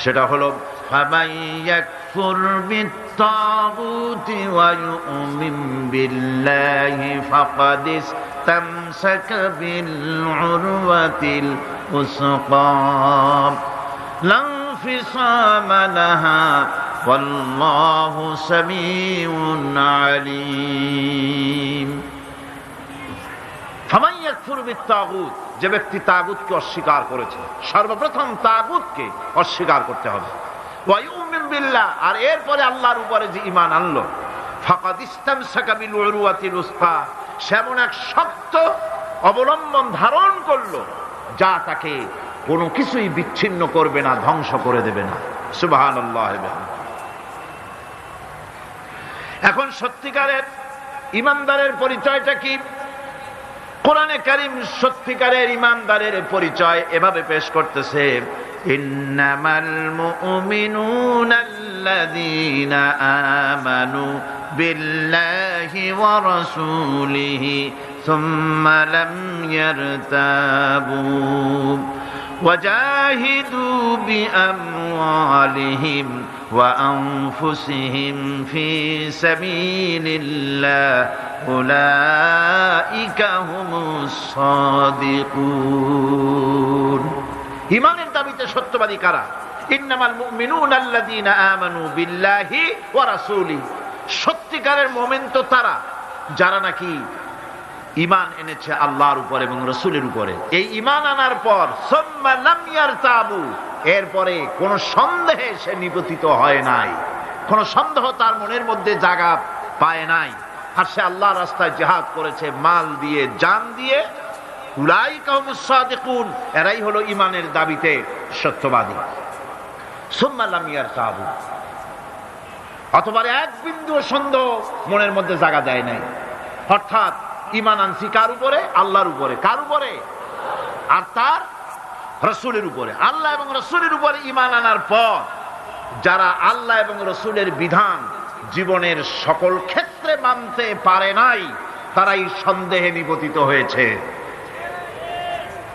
সেটা হলো ফামান ইয়াকফুর বিত্তাগুতি ওয়া ইউমিন বিল্লাহি ফাকাদ ইসতামসাকা বিল উরওয়াতিল উসকা লা ইনফিসামা লাহা ওয়াল্লাহু সামিউন আলীম। ফামান ইয়াকফুর বিত্তাগুত, যে ব্যক্তি তাগুতকে অস্বীকার করেছে, সর্বপ্রথম তাগুতকে অস্বীকার করতে হবে। ওয়া ইউমিন বিল্লাহ, আর এরপরে আল্লাহর উপরে যে ঈমান আনলো, ফাকাদ ইসতামসাকা বিল উরওয়াতিল উসকা, সেমন এক শক্ত অবলম্বন ধারণ করলো যা তাকে কোনো কিছুই বিচ্ছিন্ন করবে না, ধ্বংস করে দেবে না। সুবহানাল্লাহ। এখন সত্যিকারের ঈমানদারের পরিচয়টা কি? কোরআনে কারীম সত্যিকারের ঈমানদারের পরিচয় এভাবে পেশ করতেছে, ইন্নামাল মুমিনুনা আল্লাযীনা আমানু বিল্লাহি ওয়া রাসূলিহি সুম্মা লাম ইয়ারতাবু وجاهدوا بأموالهم وأنفسهم في سبيل الله أولئك هم الصادقون। ঈমানের দাবিতে সত্যবাদী কারা? ইন্নামাল মুমিনুনা আল্লাযীনা আমানু বিল্লাহি ওয়া রাসূলিহি, সত্যিকারের মুমিন তো তারা যারা নাকি ঈমান এনেছে আল্লাহর উপর এবং রাসূলের উপরে। এই ঈমান আনার পর সুম্মা লাম ইয়ারতাবু, এরপরে কোন সন্দেহে সে নিপতিত হয় নাই, কোন সন্দেহ তার মনের মধ্যে জায়গা পায় নাই, আর সে আল্লাহর রাস্তায় জিহাদ করেছে মাল দিয়ে, জান দিয়ে। উলাইকা হুমুস সাদিকুন, এরাই হলো ঈমানের দাবিতে সত্যবাদী। সুম্মা লাম ইয়ারতাবু, অথবা এক বিন্দু সন্দেহ মনের মধ্যে জায়গা দেয় নাই। অর্থাৎ ঈমান আনছি কার উপরে? আল্লাহর উপরে। কার উপরে? আর তার রাসূলের উপরে। আল্লাহ এবং রাসূলের উপরে ঈমান আনার পর যারা আল্লাহ এবং রাসূলের বিধান জীবনের সকল ক্ষেত্রে মানতে পারে নাই, তারাই সন্দেহে নিপতিত হয়েছে।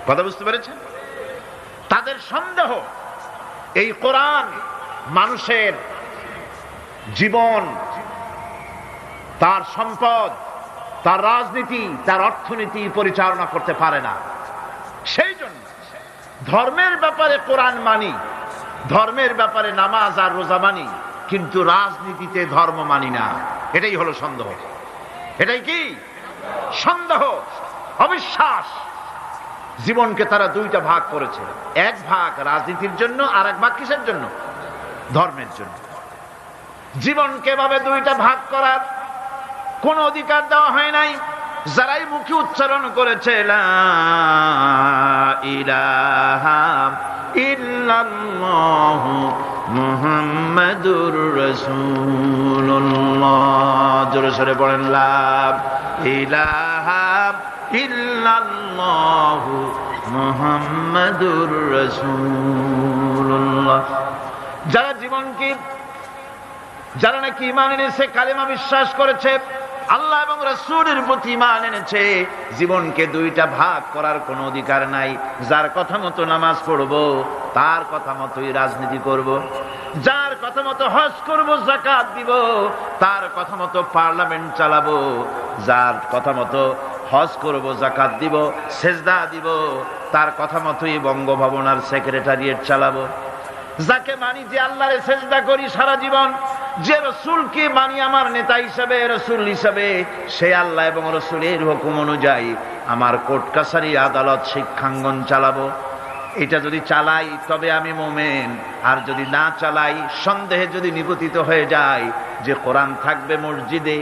কথা বুঝতে পেরেছেন? তাদের সন্দেহ এই কোরআন মানুষের জীবন, তার সম্পদ, তার রাজনীতি, তার অর্থনীতি পরিচালনা করতে পারে না। সেই জন্য ধর্মের ব্যাপারে কোরআন মানি, ধর্মের ব্যাপারে নামাজ আর রোজা মানি, কিন্তু রাজনীতিতে ধর্ম মানি না। এটাই হলো সন্দেহ। এটাই কি? সন্দেহ, অবিশ্বাস। জীবনকে তারা দুইটা ভাগ করেছে, এক ভাগ রাজনীতির জন্য আর এক ভাগ কিসের জন্য? ধর্মের জন্য। জীবনকে ভাবে দুইটা ভাগ করার কোন অধিকার দেওয়া হয় নাই। যারাই মুখে উচ্চারণ করেছে লা ইলাহা ইল্লাল্লাহু মুহাম্মাদুর রাসূলুল্লাহ, জোরে সোরে বলেন লা ইলাহা ইল্লাল্লাহু মুহাম্মাদুর রাসূলুল্লাহ। যারা জীবনকে, যারা নাকি ঈমান এনেছে, কালেমা বিশ্বাস করেছে, আল্লাহ এবং রাসূলের প্রতি ঈমান এনেছে, জীবনকে দুইটা ভাগ করার কোনো অধিকার নাই। যার কথা মতো নামাজ পড়ব, তার কথা মতোই রাজনীতি করব। যার কথা মতো হজ করব, যাকাত দিব, তার কথা মতো পার্লামেন্ট চালাবো। যার কথা মতো হজ করব, যাকাত দিব, সেজদা দিব, তার কথা মতোই বঙ্গভবন আর সেক্রেটারিয়েট চালাবো। যাকে মানি, যে আল্লাহরে সেজদা করি সারা জীবন, যে রাসূলকে মানি আমার নেতা হিসেবে, রাসূল হিসেবে, সে আল্লাহ এবং রাসূলের হুকুম অনুযায়ী আমার কোর্ট কাছারি, আদালত, শিক্ষাঙ্গন চালাবো। এটা যদি চালাই তবে আমি মুমিন, আর যদি না চালাই, সন্দেহে যদি নিপতিত হয়ে যায় যে কোরআন থাকবে মসজিদে,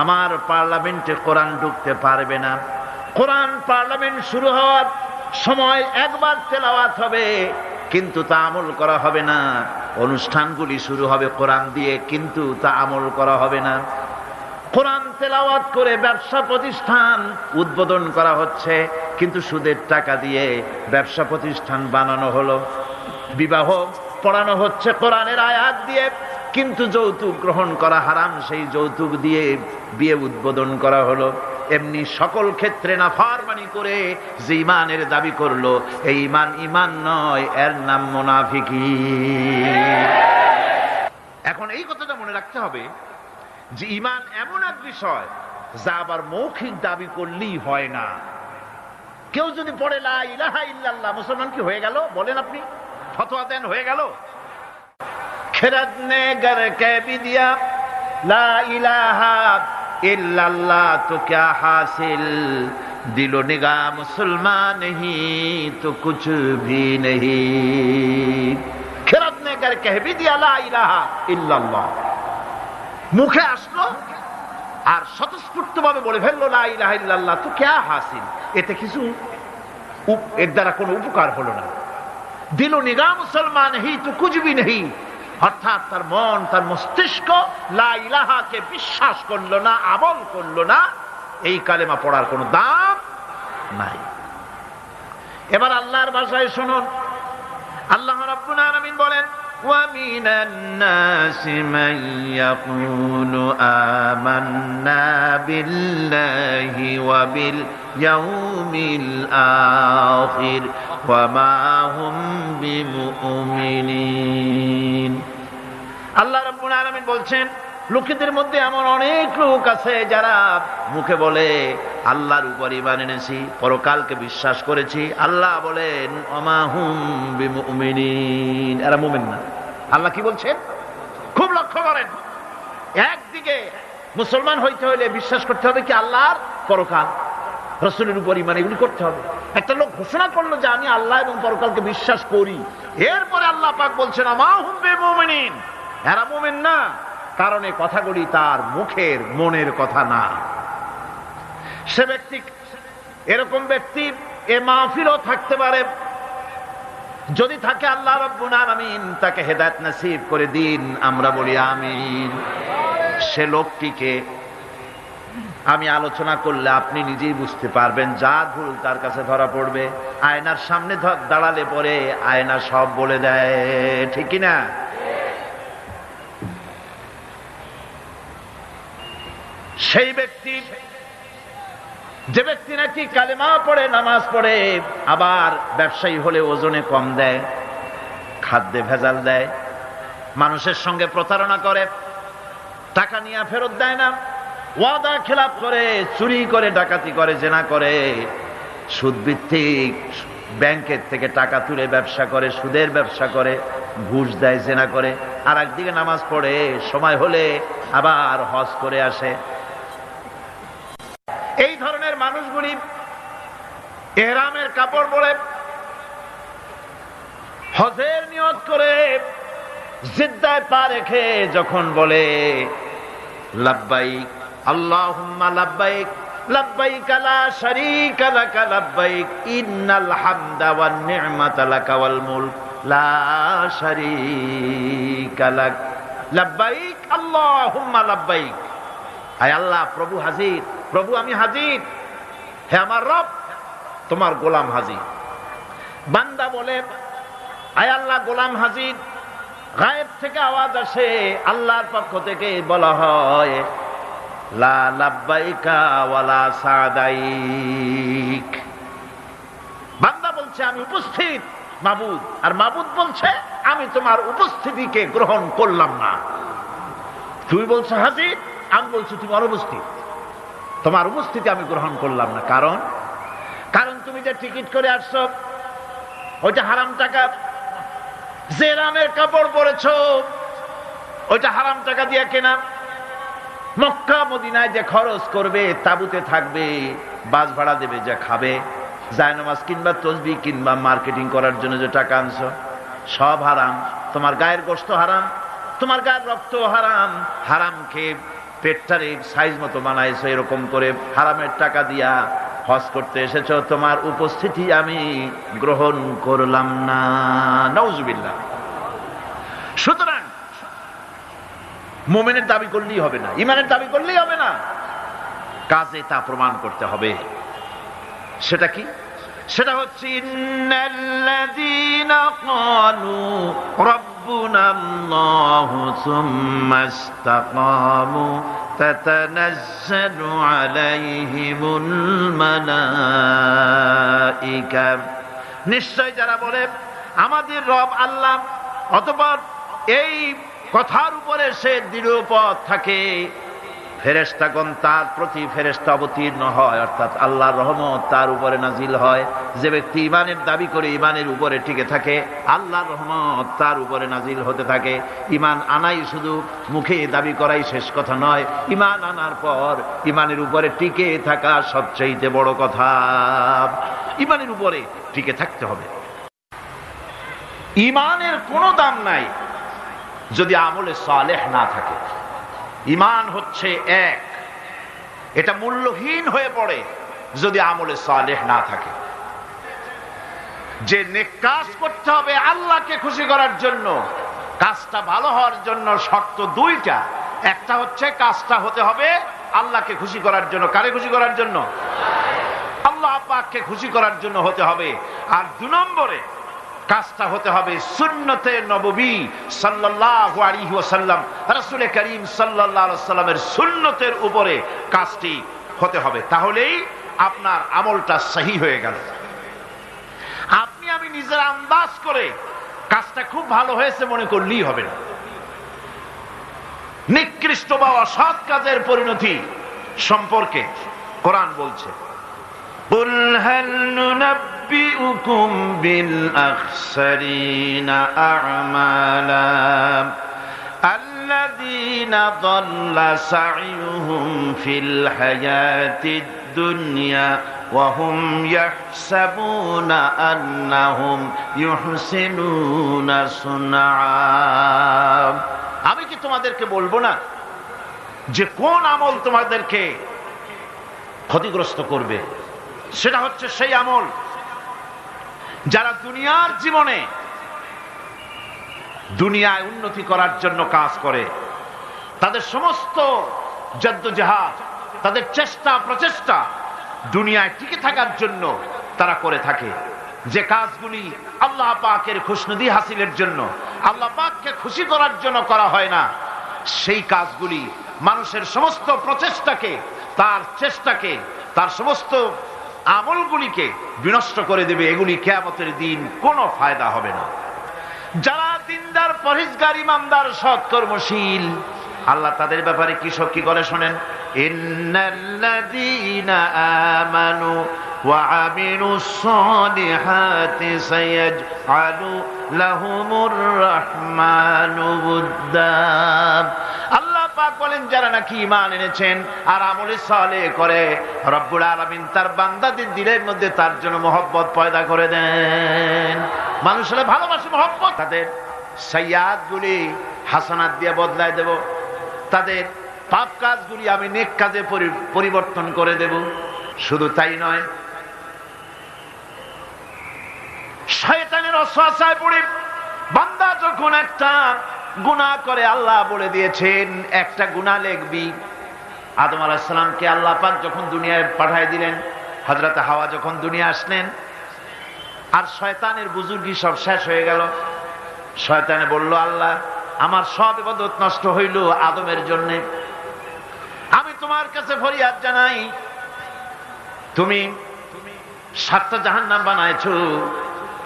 আমার পার্লামেন্টে কোরআন ঢুকতে পারবে না। কোরআন পার্লামেন্ট শুরু হওয়ার সময় একবার তেলাওয়াত হবে, কিন্তু তা আমল করা হবে না। অনুষ্ঠানগুলি শুরু হবে কোরআন দিয়ে, কিন্তু তা আমল করা হবে না। কোরআন তেলাওয়াত করে ব্যবসা প্রতিষ্ঠান উদ্বোধন করা হচ্ছে, কিন্তু সুদের টাকা দিয়ে ব্যবসা প্রতিষ্ঠান বানানো হলো। বিবাহ পড়ানো হচ্ছে কোরআনের আয়াত দিয়ে, কিন্তু যৌতুক গ্রহণ করা হারাম, সেই যৌতুক দিয়ে বিয়ে উদ্বোধন করা হলো। এমনি সকল ক্ষেত্রে নাফরমানি করে যে ঈমানের দাবি করলো, এই ঈমান ঈমান নয়, এর নাম মুনাফিকি। এখন এই কথাটা মনে রাখতে হবে যে ঈমান এমন এক বিষয় যা আবার মৌখিক দাবি করলেই হয় না। কেউ যদি পড়ে লা ইলাহা ইল্লাল্লাহ, মুসলমান কি হয়ে গেল? বলেন আপনি, ফতোয়া দেন হয়ে গেল? খেরাত নে গর কে বি দিয়া লা ইলাহা इल्लल्लाह तो क्या हासिल, दिलो निगाह मुसलमान नहीं तो कुछ भी नहीं। खिरत ने कर कह भी दिया ला इलाहा इल्लल्लाह, মুখে আসলো আর স্বতঃস্ফূর্ত ভাবে বলে ফেললো লা ইলাহা ইল্লাল্লাহ, তো क्या हासिल, এতে কিছু এর দ্বারা কোনো উপকার হলো না। দিলো নিগাহ মুসলমান হি তো কুছ ভি নেহি, অর্থাৎ তার মন, তার মস্তিষ্ক লা ইলাহাকে বিশ্বাস করলো না, আমল করলো না, এই কালেমা পড়ার কোনো দাম নাই। এবার আল্লাহর ভাষায় শুনুন, আল্লাহ রাব্বুল আলামিন বলেন ওয়া মিনান নাসি মান ইয়াকুলু আমান্না বিল্লাহি ওয়া বিল ইয়াউমিল আখির ওয়া মা হুম বিমুমিনিন। আল্লাহ রাব্বুল আলামিন বলছেন, লোকেদের মধ্যে এমন অনেক লোক আছে যারা মুখে বলে আল্লাহর উপর ঈমান এনেছি, পরকালকে বিশ্বাস করেছি। আল্লাহ বলেন ওমা হুম বিমুমিনিন, এরা মুমিন না। আল্লাহ কি বলছেন খুব লক্ষ্য করেন। একদিকে মুসলমান হইতে হলে বিশ্বাস করতে হবে কি আল্লাহর পরকাল, রাসূলের উপর ঈমান, এগুলি করতে হবে। একটা লোক ঘোষণা করলো যে আমি আল্লাহ এবং পরকালকে বিশ্বাস করি, এরপরে আল্লাহ পাক বলছেন ওমা হুম বিমুমিনিন, এরা মুমিন না, কারণ এই কথাগুলি তার মুখের, মনের কথা না। সে ব্যক্তি, এরকম ব্যক্তি এ মাহফিলও থাকতে পারে, যদি থাকে আল্লাহ রাব্বুল আলামিন তাকে হেদায়েত নসিব করে দিন, আমরা বলি আমিন। সে লোকটিকে আমি আলোচনা করলে আপনি নিজেই বুঝতে পারবেন, যা ভুল তার কাছে ধরা পড়বে। আয়নার সামনে দাঁড়ালে পরে আয়না সব বলে দেয়, ঠিক কি না? সেই ব্যক্তি, যে ব্যক্তি নাকি কালেমা পড়ে, নামাজ পড়ে, আবার ব্যবসায়ী হলে ওজনে কম দেয়, খাদ্যে ভেজাল দেয়, মানুষের সঙ্গে প্রতারণা করে, টাকা নিয়ে ফেরত দেয় না, ওয়াদা খেলাপ করে, চুরি করে, ডাকাতি করে, জেনা করে, সুদ ভিত্তিক ব্যাংকের থেকে টাকা তুলে ব্যবসা করে, সুদের ব্যবসা করে, ঘুষ দেয়, জেনা করে, আর একদিকে নামাজ পড়ে, সময় হলে আবার হজ করে আসে। এই ধরনের মানুষগুলি ইহরামের কাপড় পরে হজের নিয়ত করে জিদ্দায় পা রেখে যখন বলে লাব্বাইক আল্লাহুম্মা লাব্বাইক লাব্বাইক লা শারীকা লাকা লাব্বাইক ইন্নাল হামদা ওয়ান নি'মাতা লাকা ওয়াল মুলক লা শারীকা লাক লাব্বাইক আল্লাহুম্মা লাব্বাইক, আয় আল্লাহ, প্রভু হাজির, প্রভু আমি হাজির, হে আমার রব, তোমার গোলাম হাজির। বান্দা বলে আয় আল্লাহ, গোলাম হাজির। গায়েব থেকে আওয়াজ আসে, আল্লাহর পক্ষ থেকে বলা হয় লা লাব্বাইকা ওয়ালা সাদাইক। বান্দা বলছে আমি উপস্থিত মাবুদ, আর মাবুদ বলছে আমি তোমার উপস্থিতিকে গ্রহণ করলাম না। তুই বলছো হাজির, আমি বলছি তুমি অনুপস্থিত, তোমার উপস্থিতি আমি গ্রহণ করলাম না। কারণ তুমি যে টিকিট করে আসছো ওইটা হারাম টাকা, যে রামের কাপড় পরেছো ওইটা হারাম টাকা দিয়ে কেনা, মক্কা মদিনায় যে খরচ করবে, তাবুতে থাকবে, বাস ভাড়া দেবে, যা খাবে, জায়নামাজ কিংবা তসবিহ কিংবা মার্কেটিং করার জন্য যে টাকা আনছো, সব হারাম। তোমার গায়ের গোশত হারাম, তোমার গায়ের রক্ত হারাম। হারাম খেয়ে পেটটারে সাইজ মতো বানাইছো, এরকম করে হারামের টাকা দিয়া হজ করতে এসেছো, তোমার উপস্থিতি আমি গ্রহণ করলাম না। নাউজুবিল্লাহ। সুতরাং মুমিনের দাবি করলেই হবে না, ইমানের দাবি করলেই হবে না, কাজে তা প্রমাণ করতে হবে। সেটা কি? সেটা হচ্ছে ইন্নাল্লাযীনা ক্বালু রাব্বুনাল্লাহু সুম্মা ইসতাকামু তাতানাজ্জালু আলাইহিমুল মালায়েকা। নিশ্চয় যারা বলে আমাদের রব আল্লাহ, অতঃপর এই কথার উপরে সে দৃঢ়পথ থাকে, ফেরেশতাগণ তার প্রতি ফেরেশতা অবতীর্ণ হয়, অর্থাৎ আল্লাহর রহমত তার উপরে নাজিল হয়। যে ব্যক্তি ইমানের দাবি করে ইমানের উপরে টিকে থাকে, আল্লাহর রহমত তার উপরে নাজিল হতে থাকে। ইমান আনাই শুধু মুখে দাবি করাই শেষ কথা নয়, ইমান আনার পর ইমানের উপরে টিকে থাকা সবচেয়ে বড় কথা। ইমানের উপরে টিকে থাকতে হবে। ইমানের কোনো দাম নাই যদি আমলে সালেহ না থাকে। ইমান হচ্ছে এক, এটা মূল্যহীন হয়ে পড়ে যদি আমলে সালেহ না থাকে। যে নেক কাজ করতে হবে আল্লাহকে খুশি করার জন্য, কাজটা ভালো হওয়ার জন্য শর্ত দুইটা। একটা হচ্ছে কাজটা হতে হবে আল্লাহকে খুশি করার জন্য। কারে খুশি করার জন্য? আল্লাহ পাককে খুশি করার জন্য হতে হবে। আর 2 নম্বরে কাজটা হতে হবে সুন্নতে নববী সাল্লাল্লাহু আলাইহি ওয়াসাল্লাম, রাসূল করিম সাল্লাল্লাহু আলাইহি ওয়াসাল্লামের সুন্নতের উপরে কাজটি হতে হবে। তাহলেই আপনার আমলটা সহি হয়ে গেল। আপনি আমি নিজের আন্দাজ করে কাজটা খুব ভালো হয়েছে মনে করলেই হবে না। নিকৃষ্ট বা অসৎ কাজের পরিণতি সম্পর্কে কোরআন বলছে, قُلْ هَلْ نُنَبِّئُكُمْ بِالْأَخْسَرِينَ أَعْمَالًا الَّذِينَ ضَلَّ سَعْيُهُمْ فِي الْحَيَاةِ الدُّنْيَا وَهُمْ يَحْسَبُونَ أَنَّهُمْ يُحْسِنُونَ صُنْعًا। আমি কি তোমাদেরকে বলবো না যে কোন আমল তোমাদেরকে ক্ষতিগ্রস্ত করবে? সেটা হচ্ছে সেই আমল যারা দুনিয়ার জীবনে দুনিয়ায় উন্নতি করার জন্য কাজ করে, তাদের সমস্ত জদ্দোজাহাদ, তাদের চেষ্টা প্রচেষ্টা দুনিয়ায় টিকে থাকার জন্য তারা করে থাকে। যে কাজগুলি আল্লাহ পাকের খুশনুদি হাসিলের জন্য, আল্লাহ পাককে খুশি করার জন্য করা হয় না, সেই কাজগুলি মানুষের সমস্ত প্রচেষ্টাকে, তার চেষ্টাকে, তার সমস্ত আমলগুলিকে বিনষ্ট করে দেবে। এগুলি কিয়ামতের দিন কোনো ফায়দা হবে না। যারা দিনদার, পরহেজগার, ইমানদার, সৎ কর্মশীল, আল্লাহ তাদের ব্যাপারে কি করে শোনেন। ইন্নাল্লাযীনা আমানু ওয়া আমিলুস সালিহাতি সায়াজআলু লাহুমুর রাহমানু উদ্দা। আল্লাহ পাক বলেন, যারা নাকি ঈমান এনেছেন আর আমলে সালেহ করে, রব্বুল আলামিন তার বান্দাদের দিলের মধ্যে তার জন্য মহব্বত পয়দা করে দেন। মানুষের ভালোবাসে, মহব্বত। তাদের সাইয়্যাত গুলি হাসানাত দিয়ে বদলায় দেব, তাদের পাপ কাজগুলি আমি নেক কাজে পরিবর্তন করে দেব। শুধু তাই নয়, শয়তানের ওয়াসওয়াসায় পড়ে বান্দা যখন একটা গুনাহ করে, আল্লাহ বলে দিয়েছেন একটা গুনাহ লিখবি। আদম আলাইহিস সালামকে আল্লাহ পাক যখন দুনিয়ায় পাঠিয়ে দিলেন, হযরত হাওয়া যখন দুনিয়া আসলেন, আর শয়তানের বুজুর্গি সব শেষ হয়ে গেল। শয়তানে বলল, আল্লাহ আমার সব ইবাদত নষ্ট হইল আদমের জন্য। আমি তোমার কাছে ফরিয়াদ জানাই, তুমি 7টা জাহান্নাম বানাইছো,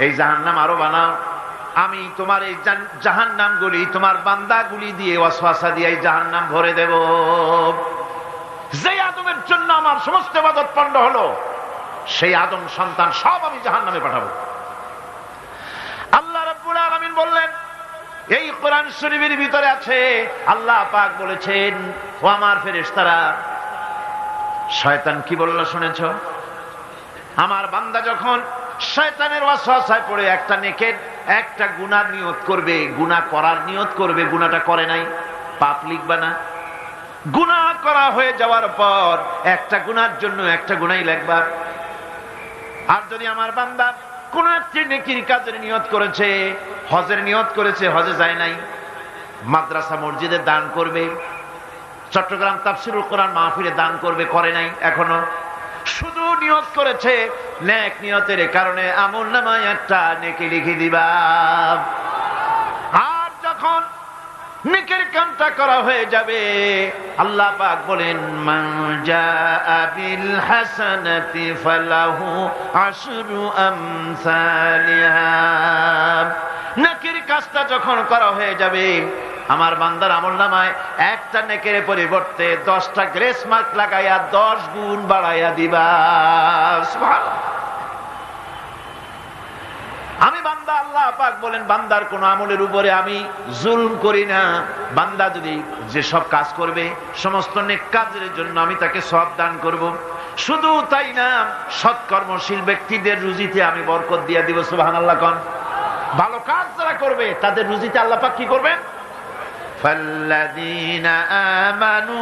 এই জাহান্নাম আরো বানাও। আমি তোমার এই জাহান্নামগুলি তোমার বান্দাগুলি দিয়ে, ওয়াসওয়াসা দিয়ে এই জাহান্নাম ভরে দেব। যে আদমের জন্য আমার সমস্ত ইবাদত পণ্ড হলো, সেই আদম সন্তান সব আমি জাহান্নামে পাঠাবো। আল্লাহ রাব্বুল আলামিন বললেন, এই কোরআন শরীফের ভিতরে আছে, আল্লাহ পাক বলেছেন, ও আমার ফেরেশতারা, শয়তান কি বলল শুনেছো? আমার বান্দা যখন শয়তানের ওয়াসওয়াসায় পড়ে একটা নেকের, একটা গুনাহ নিয়ত করবে, গুনাহ করার নিয়ত করবে, গুনাহটা করে নাই, পাপ লিখবা না। গুনাহ করা হয়ে যাওয়ার পর একটা গুনার জন্য একটা গুনাহই লিখবা। আর যদি আমার বান্দা কোন একটি নেকির কাজের নিয়ত করেছে, হজের নিয়ত করেছে, হজে যায় নাই, মাদ্রাসা মসজিদে দান করবে, চট্টগ্রাম তাফসীরুল কোরআন মাহফিলে দান করবে, করে নাই এখনো, শুধু নিয়ত করেছে, নেক নিয়তের কারণে আমলনামায় একটা নেকি লিখে দিবা। আর যখন নেকের কামটা করা হয়ে যাবে, আল্লাহ পাক বলেন, মান জাআ বিল হাসানাতি ফালাহু আশরু আমসালিহা। নেকের কাজটা যখন করা হয়ে যাবে, আমার বান্দার আমলনামায় একটা নেকের পরিবর্তে 10টা গ্রেস মার্ক লাগাইয়া 10 গুণ বাড়াইয়া দিবা। সুবহানাল্লাহ। আমি বান্দা, আল্লাহ পাক বলেন, বান্দার কোন আমলের উপরে আমি জুলম করি না। বান্দা যদি যে সব কাজ করবে, সমস্ত নেক কাজের জন্য আমি তাকে সওয়াব দান করব। শুধু তাই না, সৎকর্মশীল ব্যক্তিদের রুজিতে আমি বরকত দিয়ে দিব। সুবহানাল্লাহ কোন। ভালো কাজ যারা করবে তাদের রুজিতে আল্লাহ পাক কি করবেন? ফাল্লাযীনা আমানু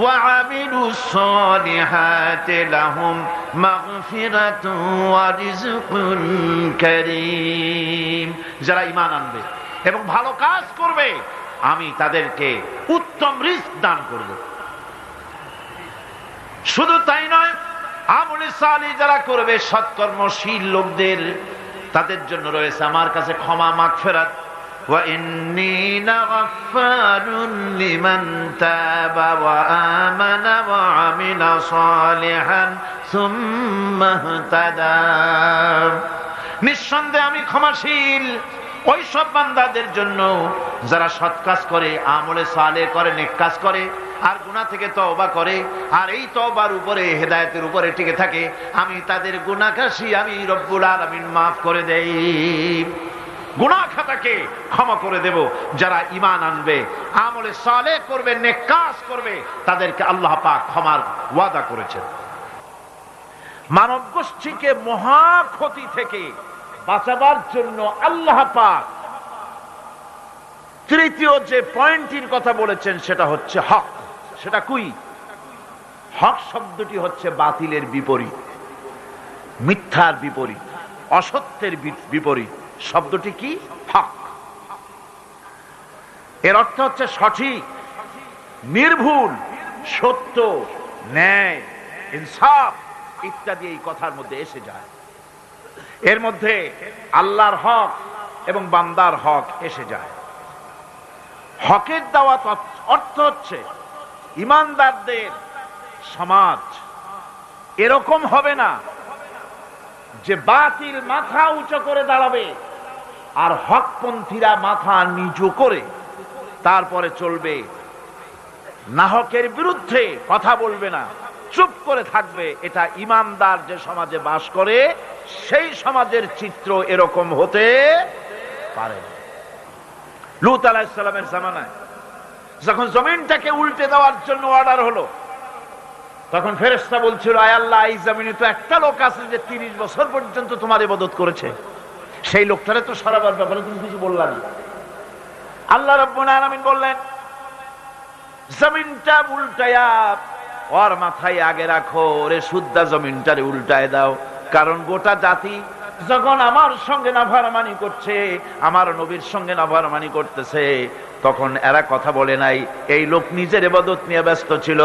ওয়া আমিলুস সালিহাতি লাহুম মাগফিরাতুন ওয়া রিজকুন কারীম। যারা ঈমান আনবে এবং ভালো কাজ করবে, আমি তাদেরকে উত্তম রিজক দান করব। শুধু তাই নয়, আমলে সালিহ যারা করবে, সৎকর্মশীল লোকদের, তাদের জন্য রয়েছে আমার কাছে ক্ষমা, মাগফিরাত। ওয়া ইন্নী লাগাফফারুন লিমান তাবা ওয়া আমানা ওয়া আমিলা সালিহান সুম্মা ইহতাদা। নিঃসন্দেহে আমি ক্ষমাশীল ওই সব বান্দাদের জন্য যারা সৎ কাজ করে, আমলে সালেহ করে, নেক কাজ করে, আর গুনাহ থেকে তওবা করে, আর এই তওবার উপরে, হেদায়েতের উপরে টিকে থাকে। আমি তাদের গুনাহগাশি আমি রব্বুল আলামিন মাফ করে দেই, গুনাহ খাতাকে ক্ষমা করে দেব। যারা ঈমান আনবে, আমলে সালেহ করবে, নেক কাজ করবে, তাদেরকে আল্লাহ পাক ক্ষমার ওয়াদা করেছেন। মানব গোষ্ঠীকে মহা ক্ষতি থেকে বাঁচাবার জন্য আল্লাহ পাক তৃতীয় যে পয়েন্টের কথা বলেছেন সেটা হচ্ছে হক। সেটা কুই? হক শব্দটি হচ্ছে বাতিলের বিপরীত, মিথ্যার বিপরীত। অসত্যের বিপরীত। শব্দটি কি? হক। এর অর্থ হচ্ছে সঠিক, নির্ভুল, সত্য, ন্যায়, ইনসাফ ইত্যাদি এই কথার মধ্যে এসে যায়। এর মধ্যে আল্লাহর হক এবং বান্দার হক এসে যায়। হকের দাওয়াত অর্থ হচ্ছে ইমানদারদের সমাজ এরকম হবে না যে বাতিল মাথা উঁচু করে দাঁড়াবে আর হকপন্থীরা মাথা নিচু করে তারপরে চলবে, নাহকের বিরুদ্ধে কথা বলবে না, চুপ করে থাকবে। এটা ইমানদার যে সমাজে বাস করে সেই সমাজের চিত্র এরকম হতে পারে। লূত আলাইহিস সালামের জামানায় যখন জমিনটাকে উল্টে দেওয়ার জন্য অর্ডার হলো, তখন ফেরেশতা বলছিল, আয় আল্লাহ, এই জমিনে তো একটা লোক আছে যে 30 বছর পর্যন্ত তোমার ইবাদত করেছে, সেই লোকটারে তো সরাবার ব্যাপারে তুমি কিছু বললা না। আল্লাহ রাব্বুল আলামিন বললেন, জমিনটা উল্টায়া ওর মাথায় আগে রাখো, ওরে শুদ্ধা জমিনটারে উল্টায় দাও। কারণ গোটা জাতি যখন আমার সঙ্গে নাফরমানি করছে, আমার নবীর সঙ্গে নাফরমানি করতেছে, তখন এরা কথা বলে নাই। এই লোক নিজের ইবাদত নিয়ে ব্যস্ত ছিল,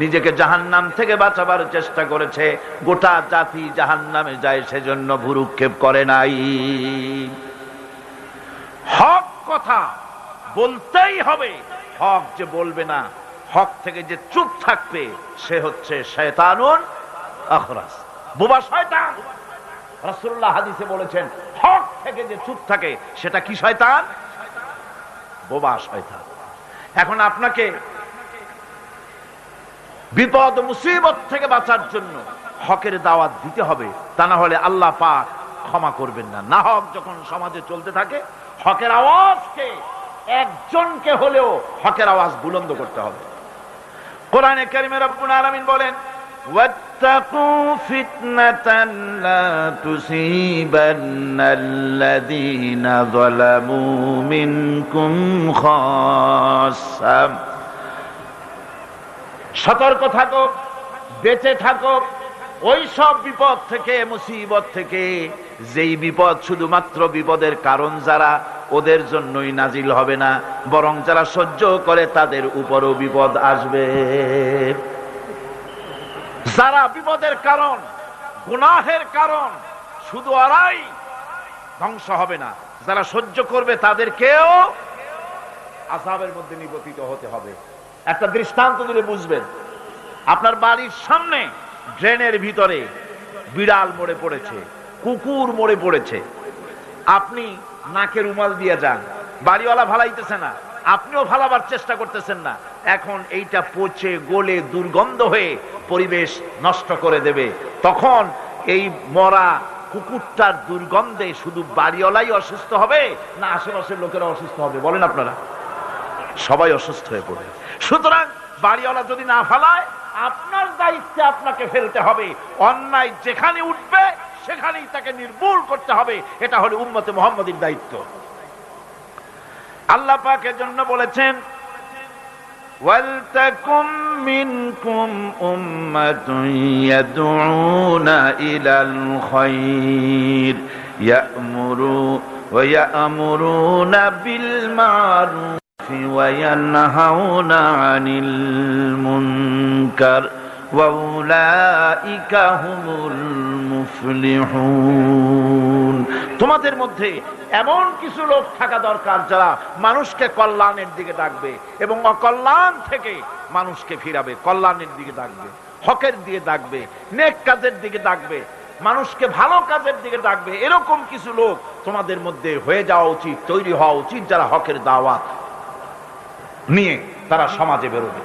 নিজেকে জাহান্নাম থেকে বাঁচাবার চেষ্টা করেছে। গোটা জাতি জাহান্নামে যায় সেজন্য ভুরুক্ষেপ করে নাই। হক কথা বলতেই হবে। হক যে বলবে না, হক থেকে যে চুপ থাকবে, সে হচ্ছে শয়তানুন আখরাস, বোবা শয়তান। রাসূলুল্লাহ হাদিসে বলেছেন, হক থেকে যে চুপ থাকে সেটা কি শয়তান? বোবা শয়তান। এখন আপনাকে বিপদ মুসিবত থেকে বাঁচার জন্য হকের দাওয়াত দিতে হবে, তা না হলে আল্লাহ পাক ক্ষমা করবেন না। না হক যখন সমাজে চলতে থাকে, হকের আওয়াজকে একজনকে হলেও হকের আওয়াজ বুলন্দ করতে হবে। কোরআনে কারিমে রব্বুল আলামিন বলেন, ওয়াত্তাকু ফিতনাতান লা তুসিবান্নাল্লাযীনা যালামু মিনকুম খাসসা। সতর্ক থাকো, বেঁচে থাকো ওই সব বিপদ থেকে, মুসিবত থেকে, যেই বিপদ শুধুমাত্র বিপদের কারণ যারা, ওদের জন্যই নাজিল হবে না, বরং যারা সহ্য করে তাদের উপরও বিপদ আসবে। যারা বিপদের কারণ, গুনাহের কারণ, শুধু ওরাই ধ্বংস হবে না, যারা সহ্য করবে তাদেরকেও আযাবের মধ্যে নিপতিত হতে হবে। একটা দৃষ্টান্ত দিলে বুঝবেন। আপনার বাড়ির সামনে ড্রেনের ভিতরে বিড়াল মরে পড়েছে, কুকুর মরে পড়েছে, আপনি নাকে রুমাল দিয়ে যান, বাড়িওয়ালা ভালাইতেছে না, আপনিও ভালাবার চেষ্টা করতেছেন না। এখন এইটা পচে গলে দুর্গন্ধ হয়ে পরিবেশ নষ্ট করে দেবে। তখন এই মরা কুকুরটার দুর্গন্ধে শুধু বাড়িওয়ালাই অসুস্থ হবে না আশেপাশের লোকেরা অসুস্থ হবে? বলেন আপনারা, সবাই অসুস্থ হয়ে পড়বে। সুতরাং বাড়িওয়ালা যদি না ফালায়, আপনার দায়িত্বে আপনাকে ফেলতে হবে। অন্যায় যেখানে উঠবে সেখানেই তাকে নির্মূল করতে হবে। এটা হলো উম্মতে মুহাম্মাদীর দায়িত্ব। আল্লাহ পাক এর জন্য বলেছেন, ওয়ালতাকুম মিনকুম উম্মাতুন ইয়াদউনা ইলাল খায়র ইয়া'মুরুনা বিল মা'রুফ ওয়া ইয়ানহাউনা আনিল মুনকার ওয়া উলাইকা হুমুল মুফলিহুন। তোমাদের মধ্যে এমন কিছু লোক থাকা দরকার যারা মানুষকে কল্যাণের দিকে ডাকবে এবং অকল্যাণ থেকে মানুষকে ফিরাবে, কল্যাণের দিকে ডাকবে, হকের দিকে ডাকবে, নেক কাজের দিকে ডাকবে, মানুষকে ভালো কাজের দিকে ডাকবে। এরকম কিছু লোক তোমাদের মধ্যে হয়ে যাওয়া উচিত, তৈরি হওয়া উচিত, যারা হকের দাওয়াত নিয়ে তারা সমাজে বেরোবে।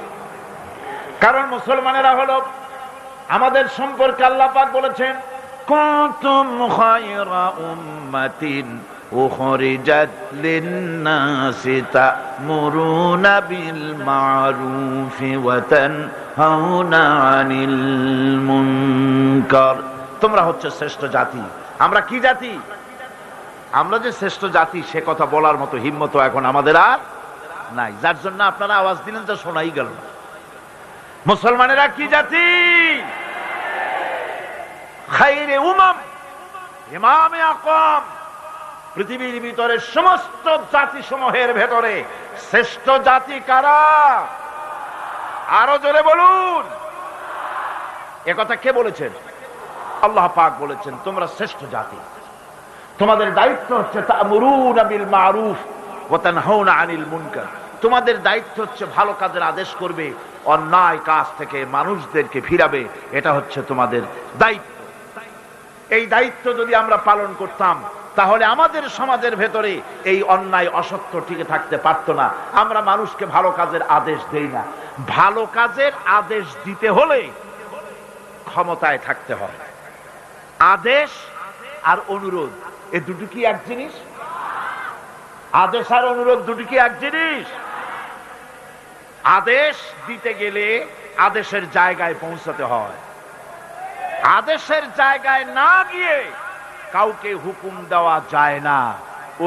কারণ মুসলমানেরা হলো আমাদের সম্পর্কে আল্লাহ পাক বলেছেন, কুনতুম খায়রা উম্মাতিন উখরিজাত লিন-নাসি তা'মুরুনা বিল মা'রুফি ওয়া তানহাউনা আনিল মুনকার। তোমরা হচ্ছে শ্রেষ্ঠ জাতি। আমরা কি জাতি? আমরা যে শ্রেষ্ঠ জাতি সে কথা বলার মতো হিম্মত এখন আমাদের আর নাই, যার জন্য আপনারা আওয়াজ দিলেন যা শোনাই গেল না। মুসলমানেরা কি জাতি? খায়রে উমাম, ইমামে আকরাম, পৃথিবীর ভিতরে সমস্ত জাতি সমূহের ভেতরে শ্রেষ্ঠ জাতি কারা? আরো জোরে বলুন। একথা কে বলেছেন? আল্লাহ পাক বলেছেন তোমরা শ্রেষ্ঠ জাতি। তোমাদের দায়িত্ব হচ্ছে তা'মুরুনা বিল মা'রুফ ওয়া তানহাউনা আনিল মুনকার। তোমাদের দায়িত্ব হচ্ছে ভালো কাজের আদেশ করবে, অন্যায় কাজ থেকে মানুষদেরকে ফিরাবে। এটা হচ্ছে তোমাদের দায়িত্ব। এই দায়িত্ব যদি আমরা পালন করতাম তাহলে আমাদের সমাজের ভেতরে এই অন্যায় অসত্য টিকে থাকতে পারত না। আমরা মানুষকে ভালো কাজের আদেশ দেই না। ভালো কাজের আদেশ দিতে হলে ক্ষমতায় থাকতে হয়। আদেশ আর অনুরোধ এই দুটো কি এক জিনিস? আদেশ আর অনুরোধ দুটো কি এক জিনিস? আদেশ দিতে গেলে আদেশের জায়গায় পৌঁছাতে হয়। আদেশের জায়গায় না গিয়ে কাউকে হুকুম দেওয়া যায় না,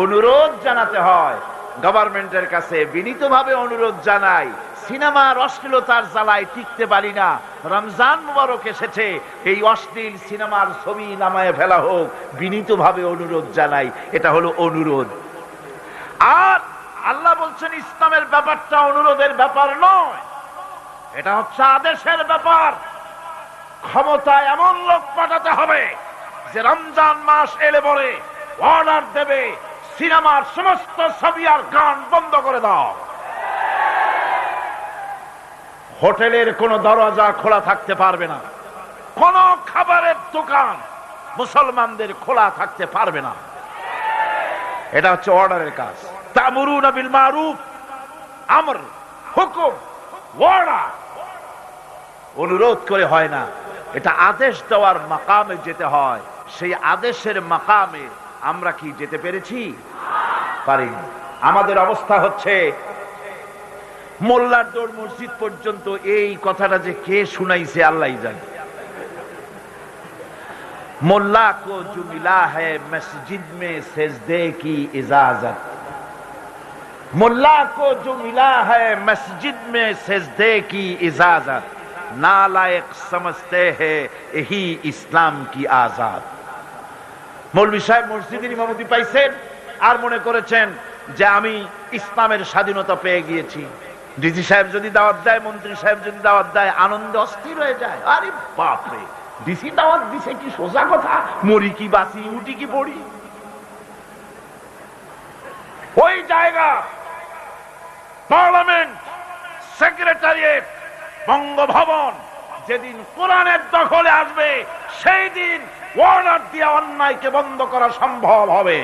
অনুরোধ জানাতে হয়। গভর্নমেন্টের কাছে বিনীতভাবে অনুরোধ জানাই, সিনেমার অশ্লীলতার জ্বালায় টিকতে পারি না, রমজান মুবারক এসেছে, এই অশ্লীল সিনেমার ছবি নামায় ফেলা হোক, বিনীতভাবে অনুরোধ জানাই। এটা হলো অনুরোধ। আর আল্লাহ বলছেন ইসলামের ব্যাপারটা অনুরোধের ব্যাপার নয়, এটা হচ্ছে আদেশের ব্যাপার। ক্ষমতায় এমন লোক পাঠাতে হবে যে রমজান মাস এলে পরে অর্ডার দেবে সিনেমার সমস্ত ছবি আর গান বন্ধ করে দাও। হোটেলের কোন দরজা খোলা থাকতে পারবে না, কোন খাবারের দোকান মুসলমানদের খোলা থাকতে পারবে না। এটা হচ্ছে অর্ডারের কাজ। তা'মুরুনা বিল মা'রুফ, আমর, হুকুম, অর্ডার। অনুরোধ করে হয় না, এটা আদেশ দেওয়ার মাকামে যেতে হয়। সেই আদেশের মাকামে আমরা কি যেতে পেরেছি? পারিনি। আমাদের অবস্থা হচ্ছে মোল্লার দৌড় মসজিদ পর্যন্ত। এই কথাটা যে কে শুনাইছে আল্লাহই জানে। मोल्ला को जो मिला है मस्जिद में सजदे की इजाजत, मुल्ला को जो मिला है मस्जिद में सजदे की इजाजत, नालायक समझते हैं यही इस्लाम की आजाद। मौलवी साहेब मस्जिদের ইমামতি পাইছেন আর মনে করেছেন যে আমি ইসলামের স্বাধীনতা পেয়ে গিয়েছি। ডিজি সাহেব যদি দাওয়াত দেয়, মন্ত্রী সাহেব যদি দাওয়াত দেয়, আনন্দে অস্থির হয়ে যায়। আরে বাপ রে, ডিসি দাওয়াত দিছে, কি সোজা কথা, মরি কি বাঁচি, উঠি কি পড়ি। ওই জায়গা পার্লামেন্ট, সেক্রেটারিয়েট, বঙ্গভবন যেদিন কোরআনের দখলে আসবে সেই দিন অর্ডার দিয়ে অন্যায়কে বন্ধ করা সম্ভব হবে।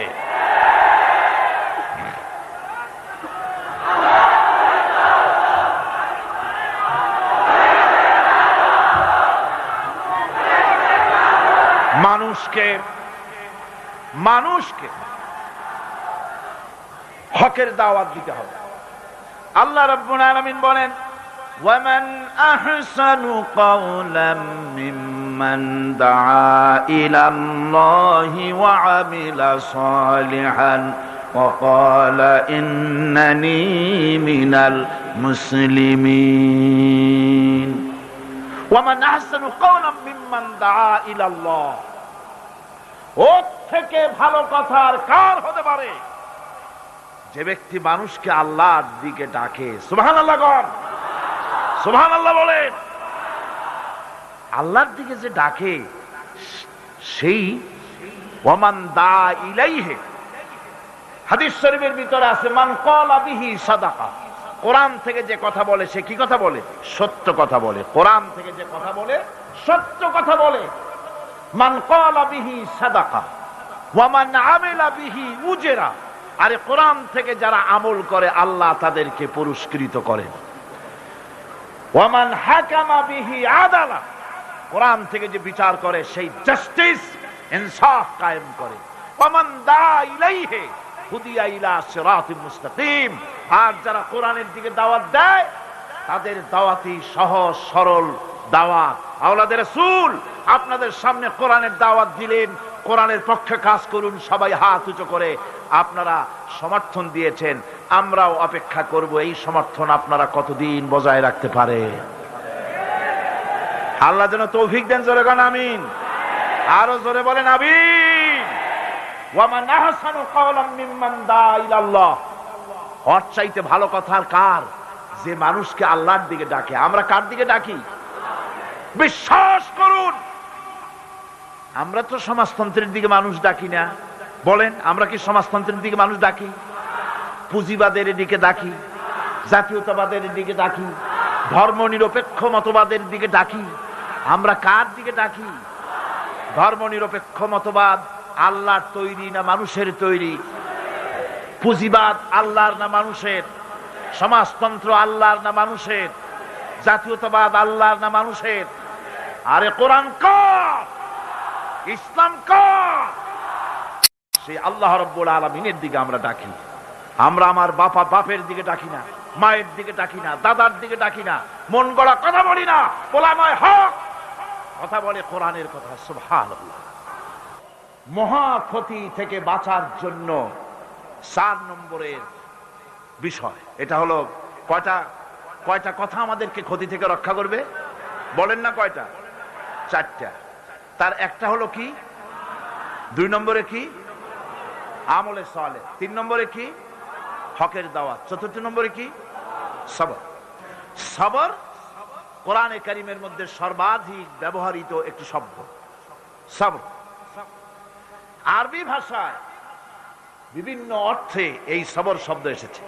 মানুষকে হকের দাওয়াত দিতে হবে। আল্লাহ রাব্বুল আলামিন বলেন, ওয়ামান আহসানু কাওলাম মিম্মান দাআ ইলাল্লাহি ওয়া আমিলা সালিহান ওয়া ক্বালা ইন্নানী মিনাল মুসলিমিন। ওয়ামান আহসানু কাওলাম মিম্মান দাআ ইলাল্লাহ, ওর থেকে ভালো কথা আর কার হতে পারে যে ব্যক্তি মানুষকে আল্লাহর দিকে ডাকে। সুবহানাল্লাহ বলেন, সুবহানাল্লাহ বলেন। আল্লাহর দিকে যে ডাকে সেই ওয়ামান দা ইলাইহি, হাদিস শরীফের ভিতরে আছে মান ক্বালা বিহি সাদাকা। কোরআন থেকে যে কথা বলে সে কি কথা বলে? সত্য কথা বলে। কোরআন থেকে যে কথা বলে সত্য কথা বলে। মান ক্বালা বিহি সাদাকা ওয়া মান আমিলা বিহি উজরা। আরে কোরআন থেকে যারা আমল করে আল্লাহ তাদেরকে পুরস্কৃত করেন। ওয়া মান হাকামা বিহি আদালা, কোরআন থেকে যে বিচার করে সেই জাস্টিস, ইনসাফ কায়েম করে। ওয়া মান দা ইলাইহি হুদিয়া ইলা সিরাতিল মুস্তাকিম। আর যারা কোরআনের দিকে দাওয়াত দেয় তাদের দাওয়াতই সহজ সরল দাওয়াত। আওলাদের রাসূল আপনাদের সামনে কোরআনের দাওয়াত দিলেন, কোরআনের পক্ষে কাজ করুন, সবাই হাত উঁচু করে আপনারা সমর্থন দিয়েছেন। আমরাও অপেক্ষা করব এই সমর্থন আপনারা কতদিন বজায় রাখতে পারে। আল্লাহ যেন তৌফিক দেন। জোরে বলেন আমিন। আরো জোরে বলেন আমিন। ওয়া মান আহসানু কাওলাম মিম্মান দা ইলাল্লাহ। ওর চাইতে ভালো কথা আর কার? যে মানুষকে আল্লাহর দিকে ডাকে। আমরা কার দিকে ডাকি? বিশ্বাস করুন, আমরা তো সমাজতন্ত্রের দিকে মানুষ ডাকি না। বলেন, আমরা কি সমাজতন্ত্রের দিকে মানুষ ডাকি? পুঁজিবাদের দিকে ডাকি, জাতীয়তাবাদের দিকে ডাকি, ধর্ম নিরপেক্ষ মতবাদের দিকে ডাকি। আমরা কার দিকে ডাকি? ধর্ম নিরপেক্ষ মতবাদ আল্লাহর তৈরি না মানুষের তৈরি? পুঁজিবাদ আল্লাহর না মানুষের? সমাজতন্ত্র আল্লাহর না মানুষের? জাতীয়তাবাদ আল্লাহর না মানুষের? আরে কোরআন কার? ইসলাম কার? সেই আল্লাহ রাব্বুল আলামিনের দিকে আমরা ডাকি। আমরা আমার বাপের দিকে ডাকি না, মায়ের দিকে ডাকি না, দাদার দিকে ডাকি না, মন গড়া কথা বলি না। ওলামায়ে হক কথা বলে কোরআনের কথা। সুবহানাল্লাহ। মহা ক্ষতি থেকে বাঁচার জন্য 4 নম্বরের বিষয় এটা হলো, কয়টা কথা আমাদেরকে ক্ষতি থেকে রক্ষা করবে? বলেন না কয়টা? 4টা। তার একটা হলো কি? 2 নম্বরে কি? আমলে সালেহ। 3 নম্বরে কি? হকের দাওয়াত। 4 নম্বরে কি? সবর। সবর কোরআনে কারীমের মধ্যে সর্বাধিক ব্যবহৃত একটি শব্দ সবর। আরবি ভাষায় বিভিন্ন অর্থে এই সবর শব্দ এসেছে,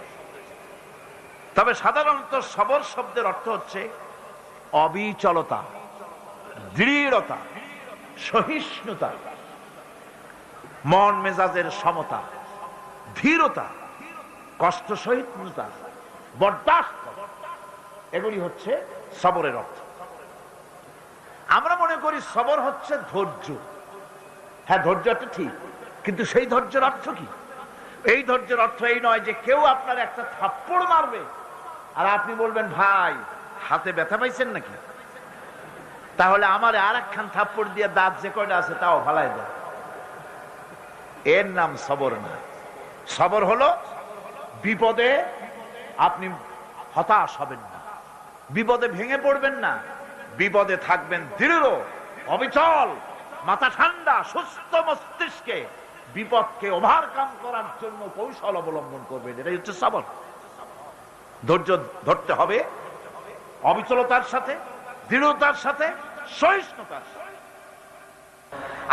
তবে সাধারণত সবর শব্দের অর্থ হচ্ছে অবিচলতা, দৃঢ়তা, সহিষ্ণুতা, মন মেজাজের সমতা, ধীরতা, কষ্ট সহিষ্ণুতা, বরদাস্ত, এগুলি হচ্ছে সবরের অর্থ। আমরা মনে করি সবর হচ্ছে ধৈর্য। হ্যাঁ, ধৈর্যটা ঠিক, কিন্তু সেই ধৈর্যের অর্থ কি? এই ধৈর্যের অর্থ এই নয় যে কেউ আপনার একটা থাপ্পড় মারবে আর আপনি বলবেন ভাই হাতে ব্যথা পাইছেন নাকি, তাহলে আমার আর একখান থাপ্পড় দিয়ে দাঁত যে কয়টা আছে তাও ফালাই দেয়। এর নাম সবর না। সবর হলো বিপদে আপনি হতাশ হবেন না, বিপদে ভেঙে পড়বেন না, বিপদে থাকবেন দৃঢ়, অবিচল, মাথা ঠান্ডা, সুস্থ মস্তিষ্কে বিপদকে ওভারকাম করার জন্য কৌশল অবলম্বন করবেন। এটাই হচ্ছে সবর। ধৈর্য ধরতে হবে অবিচলতার সাথে, দৃঢ়তার সাথে, সহিষ্ণুতার সাথে।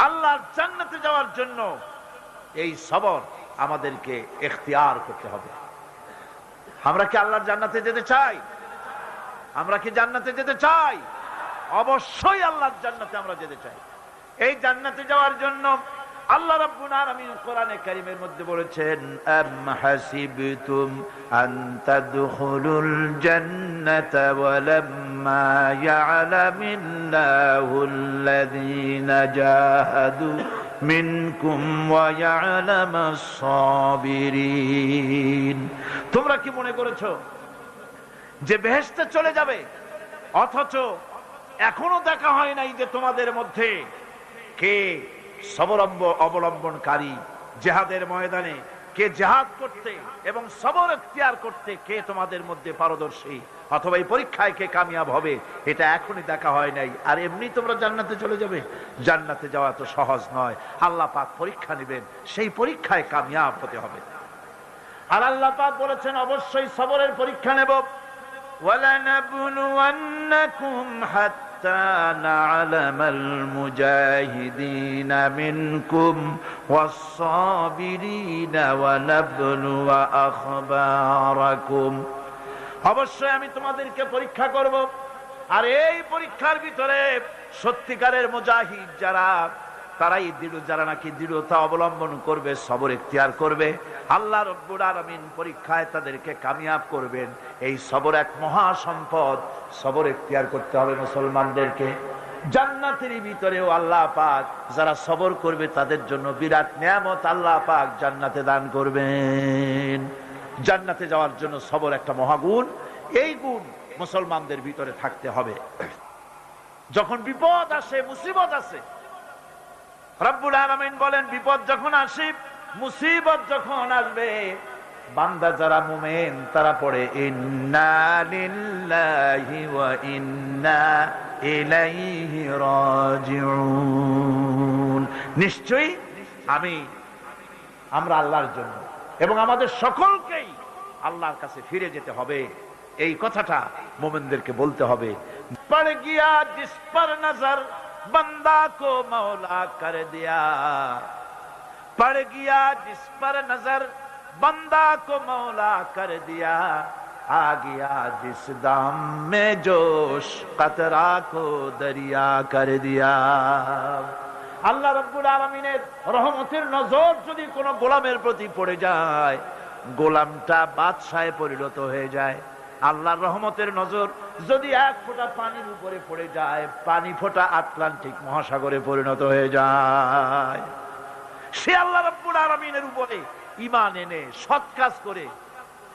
আল্লাহর জান্নাতে যাওয়ার জন্য এই সবর আমাদেরকে ইখতিয়ার করতে হবে। আমরা কি আল্লাহর জান্নাতে যেতে চাই? আমরা কি জান্নাতে যেতে চাই? অবশ্যই আল্লাহর জান্নাতে আমরা যেতে চাই। এই জান্নাতে যাওয়ার জন্য আল্লাহ রাব্বুল আলামিন কোরআনে কারীমের মধ্যে বলেছেন, আম হাসিবতুম আন তাদখুলুল জান্নাতা ওয়া লাম্মা ইয়া'লামিল্লাহুল্লাযীনা জাহাদু মিনকুম ওয়া ইয়া'লামাস সাবিরিন। তোমরা কি মনে করেছো যে বেহেশতে চলে যাবে, অথচ এখনো দেখা হয় নাই যে তোমাদের মধ্যে কে সবর অবলম্বনকারী, জিহাদের ময়দানে কে জিহাদ করতে এবং সবর ইখতিয়ার করতে কে তোমাদের মধ্যে পারদর্শী, অথবা এই পরীক্ষায় কে কামিয়াব হবে, এটা এখনই দেখা হয় নাই। আর এমনি তোমরা জান্নাতে চলে যাবে? জান্নাতে যাওয়া তো সহজ নয়। আল্লাহ পাক পরীক্ষা নেবেন, সেই পরীক্ষায় কামিয়াব হতে হবে। আর আল্লাহ পাক বলেছেন অবশ্যই সবরের পরীক্ষা নেব। ওয়ালানাবলুওয়ান্নাকুম হাত্তা না'লামাল মুজাহিদিনা মিনকুম ওয়াস-সাবিরিনা ওয়া নাবলুয়া আখবারাকুম। অবশ্যই আমি তোমাদেরকে পরীক্ষা করব, আর এই পরীক্ষার ভিতরে সত্যিকারের মুজাহিদ যারা, তারাই দৃঢ়, যারা নাকি দৃঢ়তা অবলম্বন করবে, সবর ইখতিয়ার করবে, আল্লাহ রাব্বুল আলামিন পরীক্ষায় তাদেরকে কামিয়াব করবেন। এই সবর এক মহা সম্পদ। সবর ইখতিয়ার করতে হবে মুসলমানদেরকে। জান্নাতের ভিতরেও আল্লাহ পাক যারা সবর করবে তাদের জন্য বিরাট নিয়ামত আল্লাহ পাক জান্নাতে দান করবেন। জান্নাতে যাওয়ার জন্য সবর একটা মহাগুণ। এই গুণ মুসলমানদের ভিতরে থাকতে হবে। যখন বিপদ আসে, মুসিবত আসে, রব্বুল আলামিন বলেন বিপদ যখন আসে, মুসিবত যখন আসবে, বান্দা যারা মুমিন তারা পড়ে ইন্না লিল্লাহি ওয়া ইন্না ইলাইহি রাজিউন। নিশ্চয়ই আমি আমরা আল্লাহর জন্য, এবং আমাদের সকলকেই আল্লাহর কাছে ফিরে যেতে হবে। এই কথাটা মোমেনদেরকে বলতে হবে। পড় গিয়া জিস পর নজর বন্দা কো মৌলা কর দিয়া, পড় গিয়া জিস পর নজর बंदा को मौला कर दिया, आ गया जिस दाम में जोश कतरा को दरिया कर दिया। আল্লাহ রাব্বুল আলামিনের রহমতের নজর যদি কোন গোলামের প্রতি পড়ে যায়, গোলামটা বাদশাহে পরিণত হয়ে যায়। আল্লাহর রহমতের নজর যদি এক ফোঁটা পানির উপরে পড়ে যায়, পানি ফোঁটা আটলান্টিক মহাসাগরে পরিণত হয়ে যায়। সে আল্লাহ রাব্বুল আলামিনের উপরে ঈমান এনে সৎ কাজ করে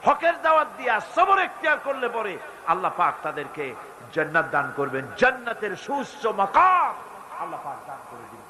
হকের দাওয়াত দিয়া সবর ইখতিয়ার করলে পরে আল্লাহ পাক তাদেরকে জান্নাত দান করবেন। জান্নাতের সুউচ্চ মাকাম আল্লাহ পাক দান করে দিবেন।